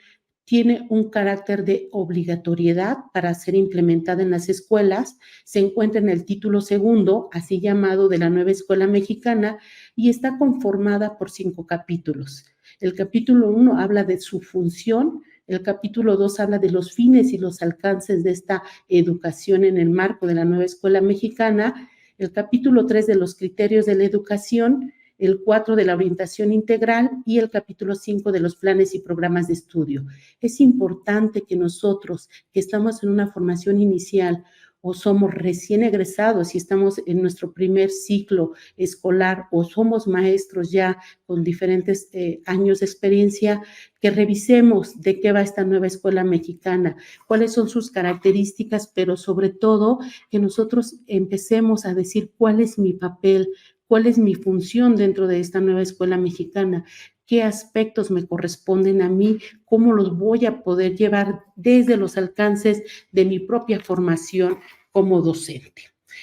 tiene un carácter de obligatoriedad para ser implementada en las escuelas. Se encuentra en el título segundo, así llamado, de la nueva escuela mexicana, y está conformada por 5 capítulos. El capítulo 1 habla de su función, el capítulo 2 habla de los fines y los alcances de esta educación en el marco de la nueva escuela mexicana, el capítulo 3 de los criterios de la educación, el 4 de la orientación integral y el capítulo 5 de los planes y programas de estudio. Es importante que nosotros, que estamos en una formación inicial o somos recién egresados y estamos en nuestro primer ciclo escolar o somos maestros ya con diferentes años de experiencia, que revisemos de qué va esta nueva escuela mexicana, cuáles son sus características, pero sobre todo que nosotros empecemos a decir cuál es mi papel, cuál es mi función dentro de esta nueva escuela mexicana, qué aspectos me corresponden a mí, cómo los voy a poder llevar desde los alcances de mi propia formación como docente.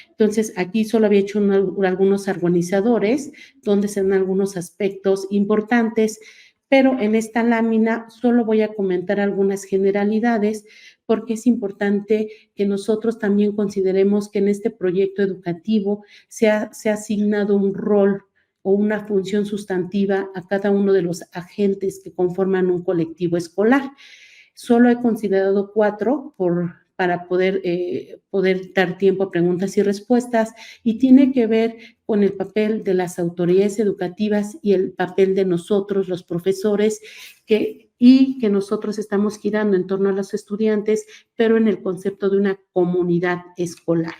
Entonces, aquí solo había hecho algunos organizadores donde se dan algunos aspectos importantes, pero en esta lámina solo voy a comentar algunas generalidades, porque es importante que nosotros también consideremos que en este proyecto educativo se ha asignado un rol o una función sustantiva a cada uno de los agentes que conforman un colectivo escolar. Solo he considerado 4 para poder dar tiempo a preguntas y respuestas, y tiene que ver con el papel de las autoridades educativas y el papel de nosotros, los profesores, y que nosotros estamos girando en torno a los estudiantes, pero en el concepto de una comunidad escolar.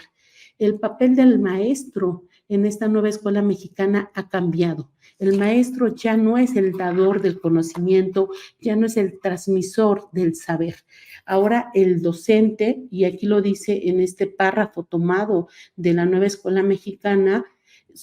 El papel del maestro en esta nueva escuela mexicana ha cambiado. El maestro ya no es el dador del conocimiento, ya no es el transmisor del saber. Ahora el docente, y aquí lo dice en este párrafo tomado de la nueva escuela mexicana,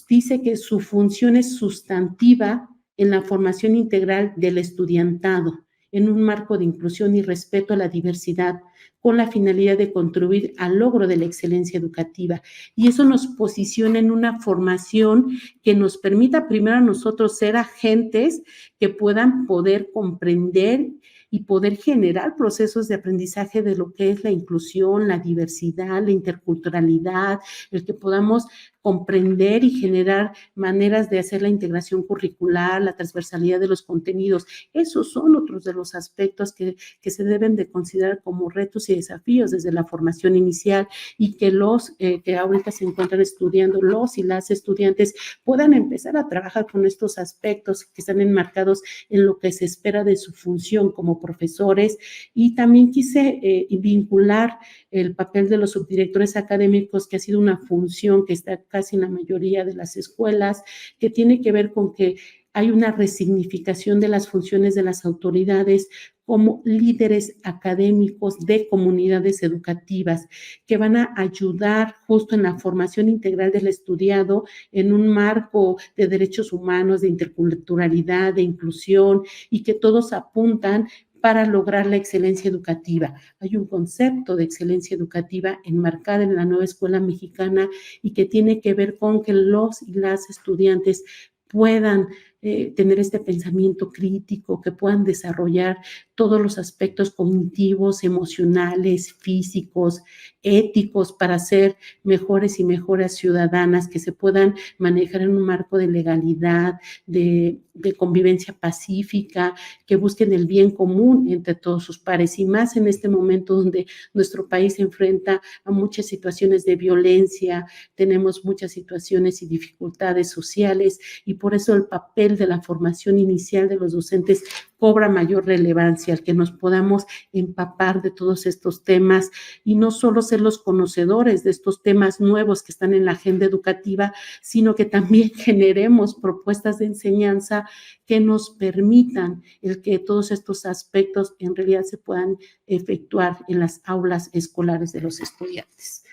dice que su función es sustantiva en la formación integral del estudiantado, en un marco de inclusión y respeto a la diversidad, con la finalidad de contribuir al logro de la excelencia educativa. Y eso nos posiciona en una formación que nos permita primero a nosotros ser agentes que puedan poder comprender y poder generar procesos de aprendizaje de lo que es la inclusión, la diversidad, la interculturalidad, el que podamos comprender y generar maneras de hacer la integración curricular, la transversalidad de los contenidos. Esos son otros de los aspectos que se deben de considerar como retos y desafíos desde la formación inicial, y que los que ahorita se encuentran estudiando, los y las estudiantes, puedan empezar a trabajar con estos aspectos que están enmarcados en lo que se espera de su función como profesores. Y también quise vincular el papel de los subdirectores académicos, que ha sido una función que está casi en la mayoría de las escuelas, que tiene que ver con que hay una resignificación de las funciones de las autoridades como líderes académicos de comunidades educativas, que van a ayudar justo en la formación integral del estudiado en un marco de derechos humanos, de interculturalidad, de inclusión, y que todos apuntan para lograr la excelencia educativa. Hay un concepto de excelencia educativa enmarcada en la nueva escuela mexicana, y que tiene que ver con que los y las estudiantes puedan tener este pensamiento crítico, que puedan desarrollar todos los aspectos cognitivos, emocionales, físicos, éticos, para ser mejores y mejores ciudadanas, que se puedan manejar en un marco de legalidad, de convivencia pacífica, que busquen el bien común entre todos sus pares, y más en este momento donde nuestro país se enfrenta a muchas situaciones de violencia, tenemos muchas situaciones y dificultades sociales, y por eso el papel de la formación inicial de los docentes cobra mayor relevancia, al que nos podamos empapar de todos estos temas, y no solo ser los conocedores de estos temas nuevos que están en la agenda educativa, sino que también generemos propuestas de enseñanza que nos permitan el que todos estos aspectos en realidad se puedan efectuar en las aulas escolares de los estudiantes.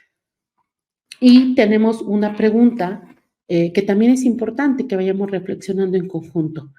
Y tenemos una pregunta que también es importante que vayamos reflexionando en conjunto.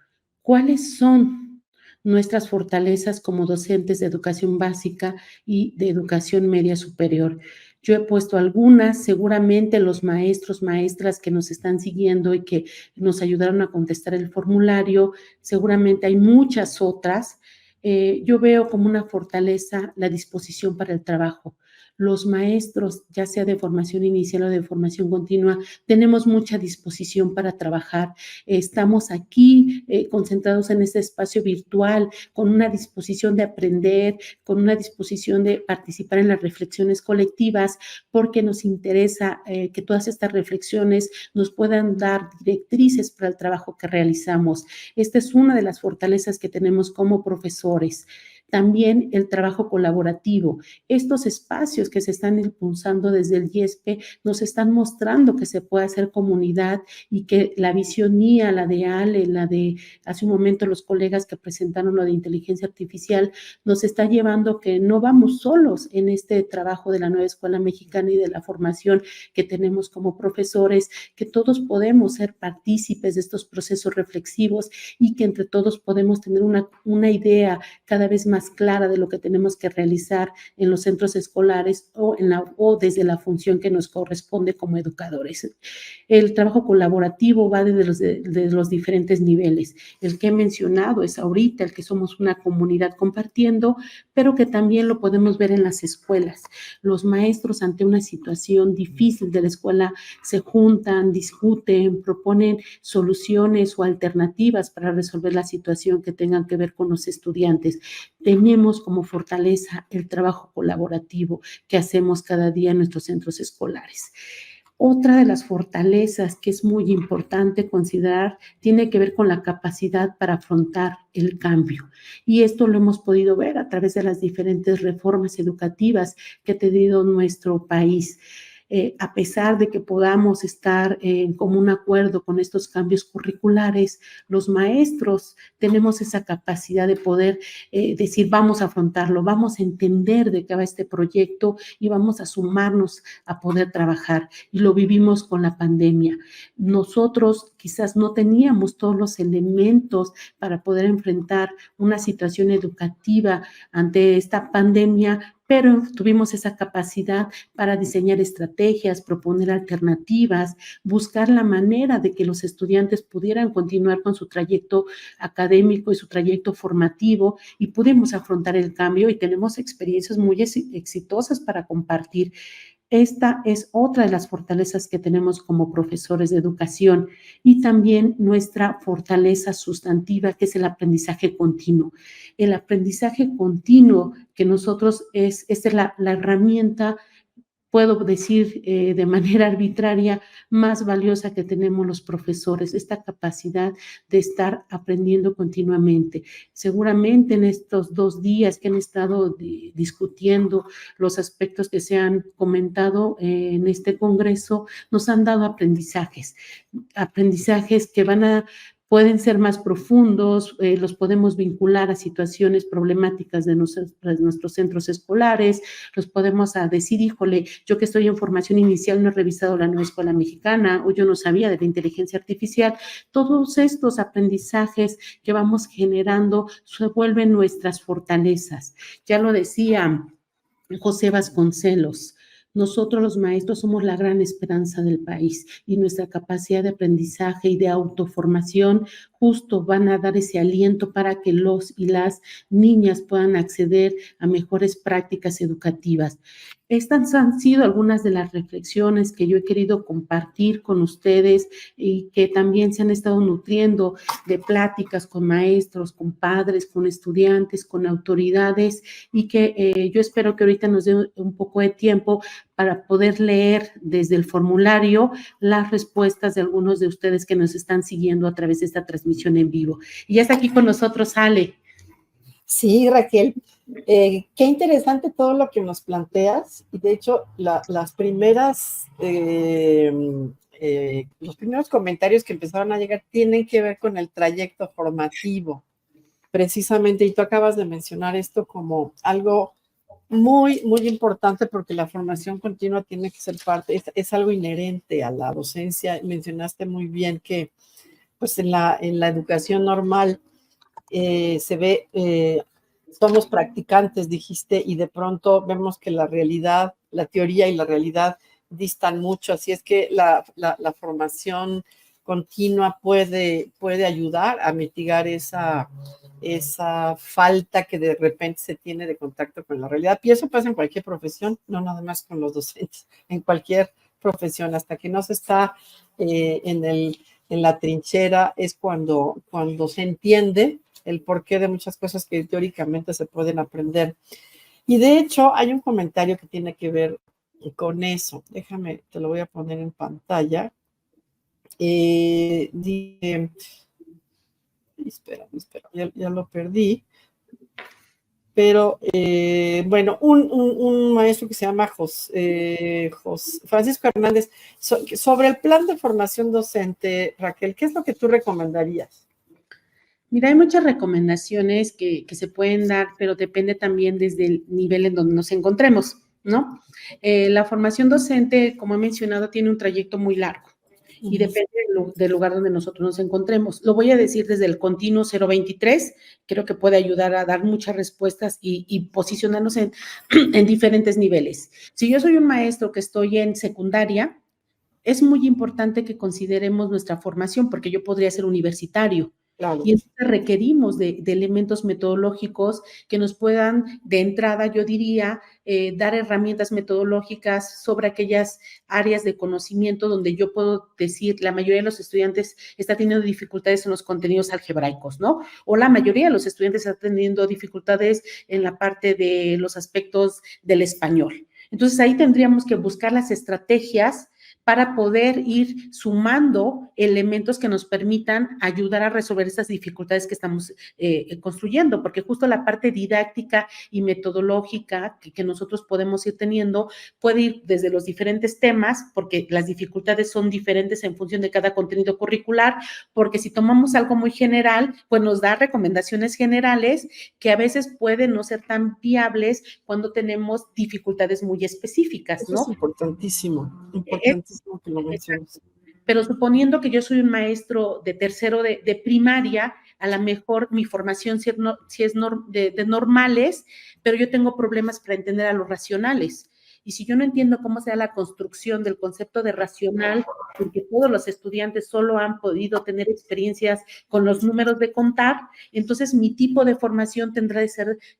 ¿Cuáles son nuestras fortalezas como docentes de educación básica y de educación media superior? Yo he puesto algunas, seguramente los maestros, maestras que nos están siguiendo y que nos ayudaron a contestar el formulario, seguramente hay muchas otras. Yo veo como una fortaleza la disposición para el trabajo. Los maestros, ya sea de formación inicial o de formación continua, tenemos mucha disposición para trabajar. Estamos aquí concentrados en este espacio virtual, con una disposición de aprender, con una disposición de participar en las reflexiones colectivas, porque nos interesa que todas estas reflexiones nos puedan dar directrices para el trabajo que realizamos. Esta es una de las fortalezas que tenemos como profesores. También el trabajo colaborativo. Estos espacios que se están impulsando desde el IESPE nos están mostrando que se puede hacer comunidad, y que la visión mía, la de Ale, la de hace un momento los colegas que presentaron lo de inteligencia artificial, nos está llevando que no vamos solos en este trabajo de la nueva escuela mexicana y de la formación que tenemos como profesores, que todos podemos ser partícipes de estos procesos reflexivos, y que entre todos podemos tener una idea cada vez más clara de lo que tenemos que realizar en los centros escolares o desde la función que nos corresponde como educadores. El trabajo colaborativo va desde los diferentes niveles. El que he mencionado es ahorita el que somos una comunidad compartiendo, pero que también lo podemos ver en las escuelas. Los maestros, ante una situación difícil de la escuela, se juntan, discuten, proponen soluciones o alternativas para resolver la situación que tengan que ver con los estudiantes. tenemos como fortaleza el trabajo colaborativo que hacemos cada día en nuestros centros escolares. Otra de las fortalezas que es muy importante considerar tiene que ver con la capacidad para afrontar el cambio. Y esto lo hemos podido ver a través de las diferentes reformas educativas que ha tenido nuestro país. A pesar de que podamos estar en común acuerdo con estos cambios curriculares, los maestros tenemos esa capacidad de poder decir, vamos a afrontarlo, vamos a entender de qué va este proyecto y vamos a sumarnos a poder trabajar. Y lo vivimos con la pandemia. Nosotros quizás no teníamos todos los elementos para poder enfrentar una situación educativa ante esta pandemia, pero tuvimos esa capacidad para diseñar estrategias, proponer alternativas, buscar la manera de que los estudiantes pudieran continuar con su trayecto académico y su trayecto formativo, y pudimos afrontar el cambio y tenemos experiencias muy exitosas para compartir. Esta es otra de las fortalezas que tenemos como profesores de educación, y también nuestra fortaleza sustantiva, que es el aprendizaje continuo. El aprendizaje continuo que nosotros esta es la herramienta, puedo decir de manera arbitraria, más valiosa que tenemos los profesores, esta capacidad de estar aprendiendo continuamente. Seguramente en estos 2 días que han estado discutiendo los aspectos que se han comentado en este congreso, nos han dado aprendizajes que pueden ser más profundos, los podemos vincular a situaciones problemáticas de nuestros centros escolares, los podemos decir, híjole, yo que estoy en formación inicial no he revisado la nueva escuela mexicana, o yo no sabía de la inteligencia artificial. Todos estos aprendizajes que vamos generando se vuelven nuestras fortalezas. Ya lo decía José Vasconcelos, nosotros los maestros somos la gran esperanza del país, y nuestra capacidad de aprendizaje y de autoformación justo van a dar ese aliento para que los y las niñas puedan acceder a mejores prácticas educativas. Estas han sido algunas de las reflexiones que yo he querido compartir con ustedes, y que también se han estado nutriendo de pláticas con maestros, con padres, con estudiantes, con autoridades, y que yo espero que ahorita nos dé un poco de tiempo para poder leer desde el formulario las respuestas de algunos de ustedes que nos están siguiendo a través de esta transmisión en vivo. Y ya está aquí con nosotros Ale. Sí, Raquel, qué interesante todo lo que nos planteas, y de hecho los primeros comentarios que empezaron a llegar tienen que ver con el trayecto formativo, precisamente, y tú acabas de mencionar esto como algo muy, muy importante, porque la formación continua tiene que ser parte, es algo inherente a la docencia. Mencionaste muy bien que pues en la educación normal se ve, somos practicantes, dijiste, y de pronto vemos que la realidad, la teoría y la realidad distan mucho, así es que la formación continua puede ayudar a mitigar esa falta que de repente se tiene de contacto con la realidad. Y eso pasa en cualquier profesión, no nada más con los docentes, en cualquier profesión, hasta que no se está en la trinchera es cuando se entiende el porqué de muchas cosas que teóricamente se pueden aprender. Y de hecho hay un comentario que tiene que ver con eso. Déjame, te lo voy a poner en pantalla. Dice, espera, ya lo perdí. Pero, bueno, un maestro que se llama Francisco Hernández, sobre el plan de formación docente, Raquel, ¿qué es lo que tú recomendarías? Mira, hay muchas recomendaciones que se pueden dar, pero depende también desde el nivel en donde nos encontremos, ¿no? La formación docente, como he mencionado, tiene un trayecto muy largo y depende del lugar donde nosotros nos encontremos. Lo voy a decir desde el continuo 023, creo que puede ayudar a dar muchas respuestas y posicionarnos en diferentes niveles. Si yo soy un maestro que estoy en secundaria, es muy importante que consideremos nuestra formación, porque yo podría ser universitario, Claro. Y entonces requerimos de elementos metodológicos que nos puedan, de entrada, yo diría, dar herramientas metodológicas sobre aquellas áreas de conocimiento donde yo puedo decir, la mayoría de los estudiantes está teniendo dificultades en los contenidos algebraicos, ¿no? O la mayoría de los estudiantes está teniendo dificultades en la parte de los aspectos del español. Entonces ahí tendríamos que buscar las estrategias para poder ir sumando elementos que nos permitan ayudar a resolver esas dificultades que estamos construyendo, porque justo la parte didáctica y metodológica que nosotros podemos ir teniendo puede ir desde los diferentes temas, porque las dificultades son diferentes en función de cada contenido curricular, porque si tomamos algo muy general, pues nos da recomendaciones generales que a veces pueden no ser tan viables cuando tenemos dificultades muy específicas, ¿no? Eso es importantísimo que lo menciones. Pero suponiendo que yo soy un maestro de tercero de primaria, a lo mejor mi formación si es de normales, pero yo tengo problemas para entender a los racionales. Y si yo no entiendo cómo se da la construcción del concepto de racional, porque todos los estudiantes solo han podido tener experiencias con los números de contar, entonces mi tipo de formación tendrá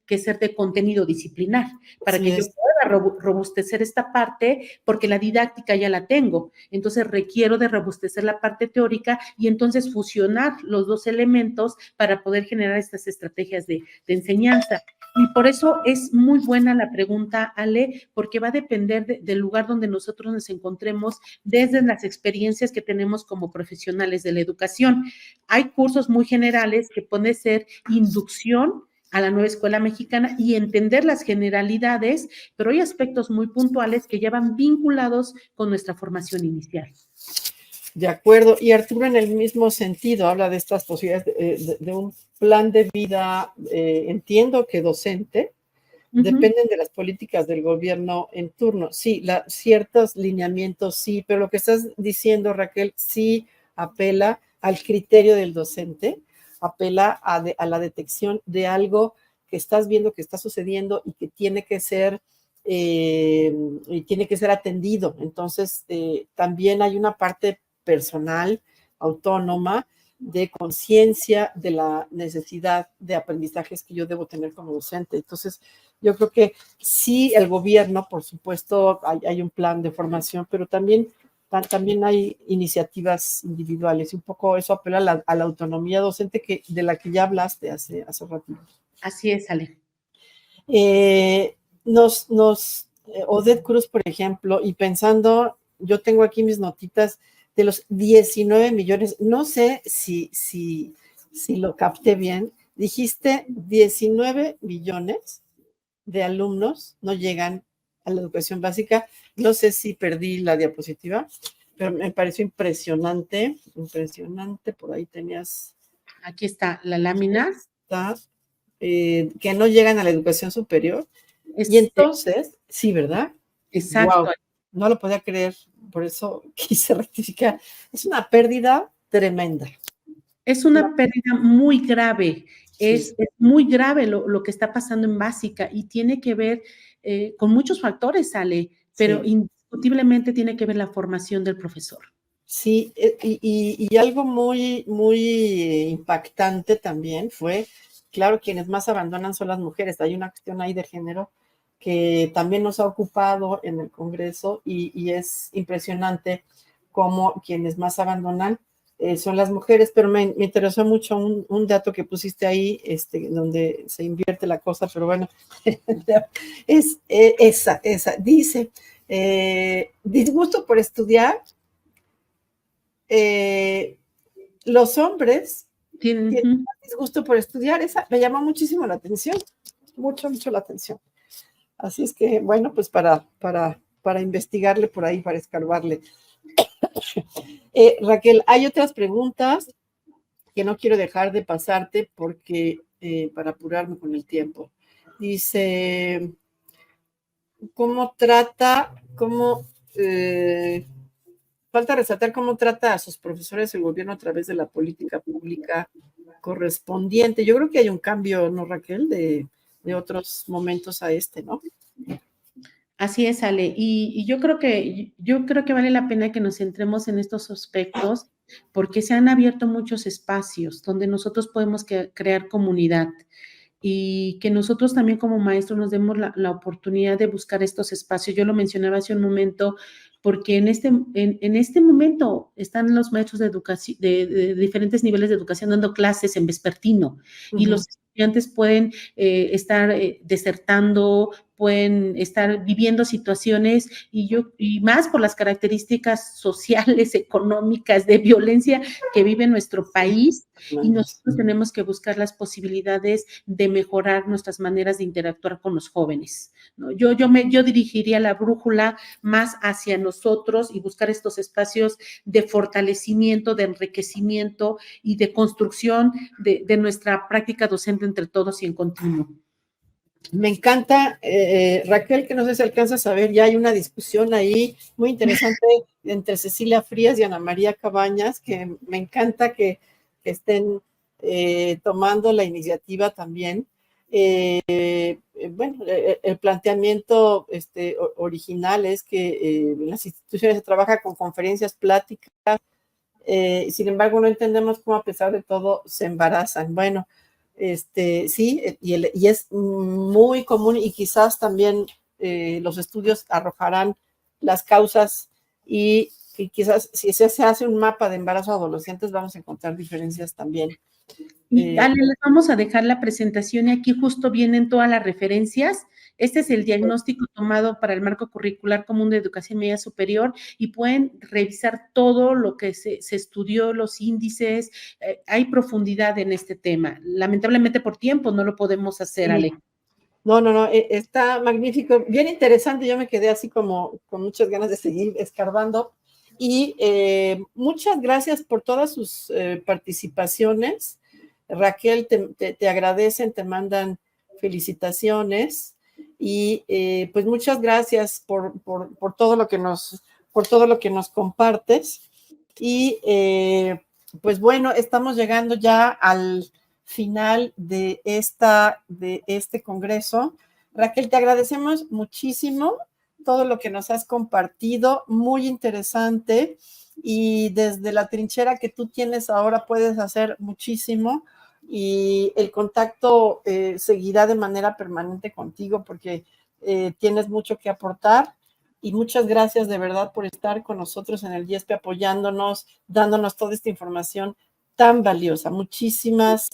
que ser de contenido disciplinar, para que yo pueda robustecer esta parte, porque la didáctica ya la tengo. Entonces requiero de robustecer la parte teórica y entonces fusionar los dos elementos para poder generar estas estrategias de enseñanza. Y por eso es muy buena la pregunta, Ale, porque va a depender del lugar donde nosotros nos encontremos desde las experiencias que tenemos como profesionales de la educación. Hay cursos muy generales que pueden ser inducción a la nueva escuela mexicana y entender las generalidades, pero hay aspectos muy puntuales que ya van vinculados con nuestra formación inicial. De acuerdo. Y Arturo, en el mismo sentido, habla de estas posibilidades de un plan de vida, entiendo que docente, dependen de las políticas del gobierno en turno. Sí, ciertos lineamientos sí, pero lo que estás diciendo, Raquel, sí apela al criterio del docente, apela a la detección de algo que estás viendo que está sucediendo y que tiene que ser atendido. Entonces, también hay una parte personal, autónoma, de conciencia de la necesidad de aprendizajes que yo debo tener como docente. Entonces, yo creo que sí, el gobierno, por supuesto, hay un plan de formación, pero también hay iniciativas individuales y un poco eso apela a la autonomía docente de la que ya hablaste hace ratito. Así es, Ale. Odette Cruz, por ejemplo, y pensando, yo tengo aquí mis notitas de los 19 millones, no sé si lo capté bien, dijiste 19 millones de alumnos no llegan a la educación básica, no sé si perdí la diapositiva, pero me pareció impresionante, por ahí tenías. Aquí está la lámina. Que no llegan a la educación superior. Y entonces, sí, ¿verdad? Exacto. Wow, no lo podía creer, por eso quise rectificar. Es una pérdida tremenda. Es una pérdida muy grave. Sí. Es muy grave lo que está pasando en básica y tiene que ver con muchos factores, Ale, pero sí, indiscutiblemente tiene que ver la formación del profesor. Sí, y algo muy, muy impactante también fue, claro, quienes más abandonan son las mujeres. Hay una cuestión ahí de género que también nos ha ocupado en el Congreso y es impresionante cómo quienes más abandonan son las mujeres, pero me interesó mucho un dato que pusiste ahí, donde se invierte la cosa, pero bueno, es esa, dice, disgusto por estudiar. Los hombres tienen más disgusto por estudiar. Esa me llamó muchísimo la atención, mucho la atención. Así es que, bueno, pues para investigarle por ahí, para escarbarle. Raquel, hay otras preguntas que no quiero dejar de pasarte porque para apurarme con el tiempo. Dice, falta resaltar cómo trata a sus profesores el gobierno a través de la política pública correspondiente. Yo creo que hay un cambio, ¿no, Raquel? De otros momentos a ¿no? Así es, Ale. Y yo creo que vale la pena que nos centremos en estos aspectos porque se han abierto muchos espacios donde nosotros podemos crear comunidad y que nosotros también como maestros nos demos la oportunidad de buscar estos espacios. Yo lo mencionaba hace un momento, porque en este momento están los maestros de educación, de diferentes niveles de educación dando clases en vespertino, y los estudiantes pueden estar desertando, pueden estar viviendo situaciones y más por las características sociales, económicas, de violencia que vive nuestro país, y nosotros tenemos que buscar las posibilidades de mejorar nuestras maneras de interactuar con los jóvenes, ¿no? Yo dirigiría la brújula más hacia nosotros y buscar estos espacios de fortalecimiento, de enriquecimiento y de construcción de nuestra práctica docente entre todos y en continuo. Me encanta, Raquel, que no sé si alcanzas a ver, ya hay una discusión ahí muy interesante entre Cecilia Frías y Ana María Cabañas, que me encanta que estén tomando la iniciativa también. Bueno, el planteamiento original es que en las instituciones se trabaja con conferencias, pláticas, sin embargo no entendemos cómo a pesar de todo se embarazan. Bueno, sí, y es muy común, y quizás también los estudios arrojarán las causas, y quizás si se hace un mapa de embarazo a adolescentes vamos a encontrar diferencias también. Y Ale, les vamos a dejar la presentación y aquí justo vienen todas las referencias. Este es el diagnóstico tomado para el marco curricular común de educación media superior y pueden revisar todo lo que se estudió, los índices. Hay profundidad en este tema. Lamentablemente por tiempo no lo podemos hacer, Ale. No, está magnífico, bien interesante. Yo me quedé así como con muchas ganas de seguir escarbando. Y muchas gracias por todas sus participaciones. Raquel, te agradecen, te mandan felicitaciones, y pues muchas gracias por todo lo que nos compartes. Y pues bueno, estamos llegando ya al final de este congreso. Raquel, te agradecemos muchísimo todo lo que nos has compartido, muy interesante, y desde la trinchera que tú tienes ahora puedes hacer muchísimo, y el contacto seguirá de manera permanente contigo porque tienes mucho que aportar. Y muchas gracias de verdad por estar con nosotros en el IESPE, apoyándonos, dándonos toda esta información tan valiosa. Muchísimas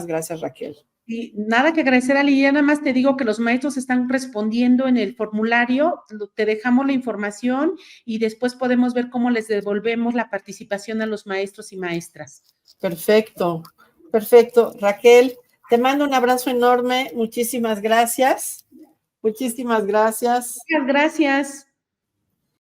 gracias, Raquel. Y nada que agradecer, Ali, ya nada más te digo que los maestros están respondiendo en el formulario, te dejamos la información y después podemos ver cómo les devolvemos la participación a los maestros y maestras. Perfecto, perfecto. Raquel, te mando un abrazo enorme, muchísimas gracias. Muchísimas gracias. Muchas gracias.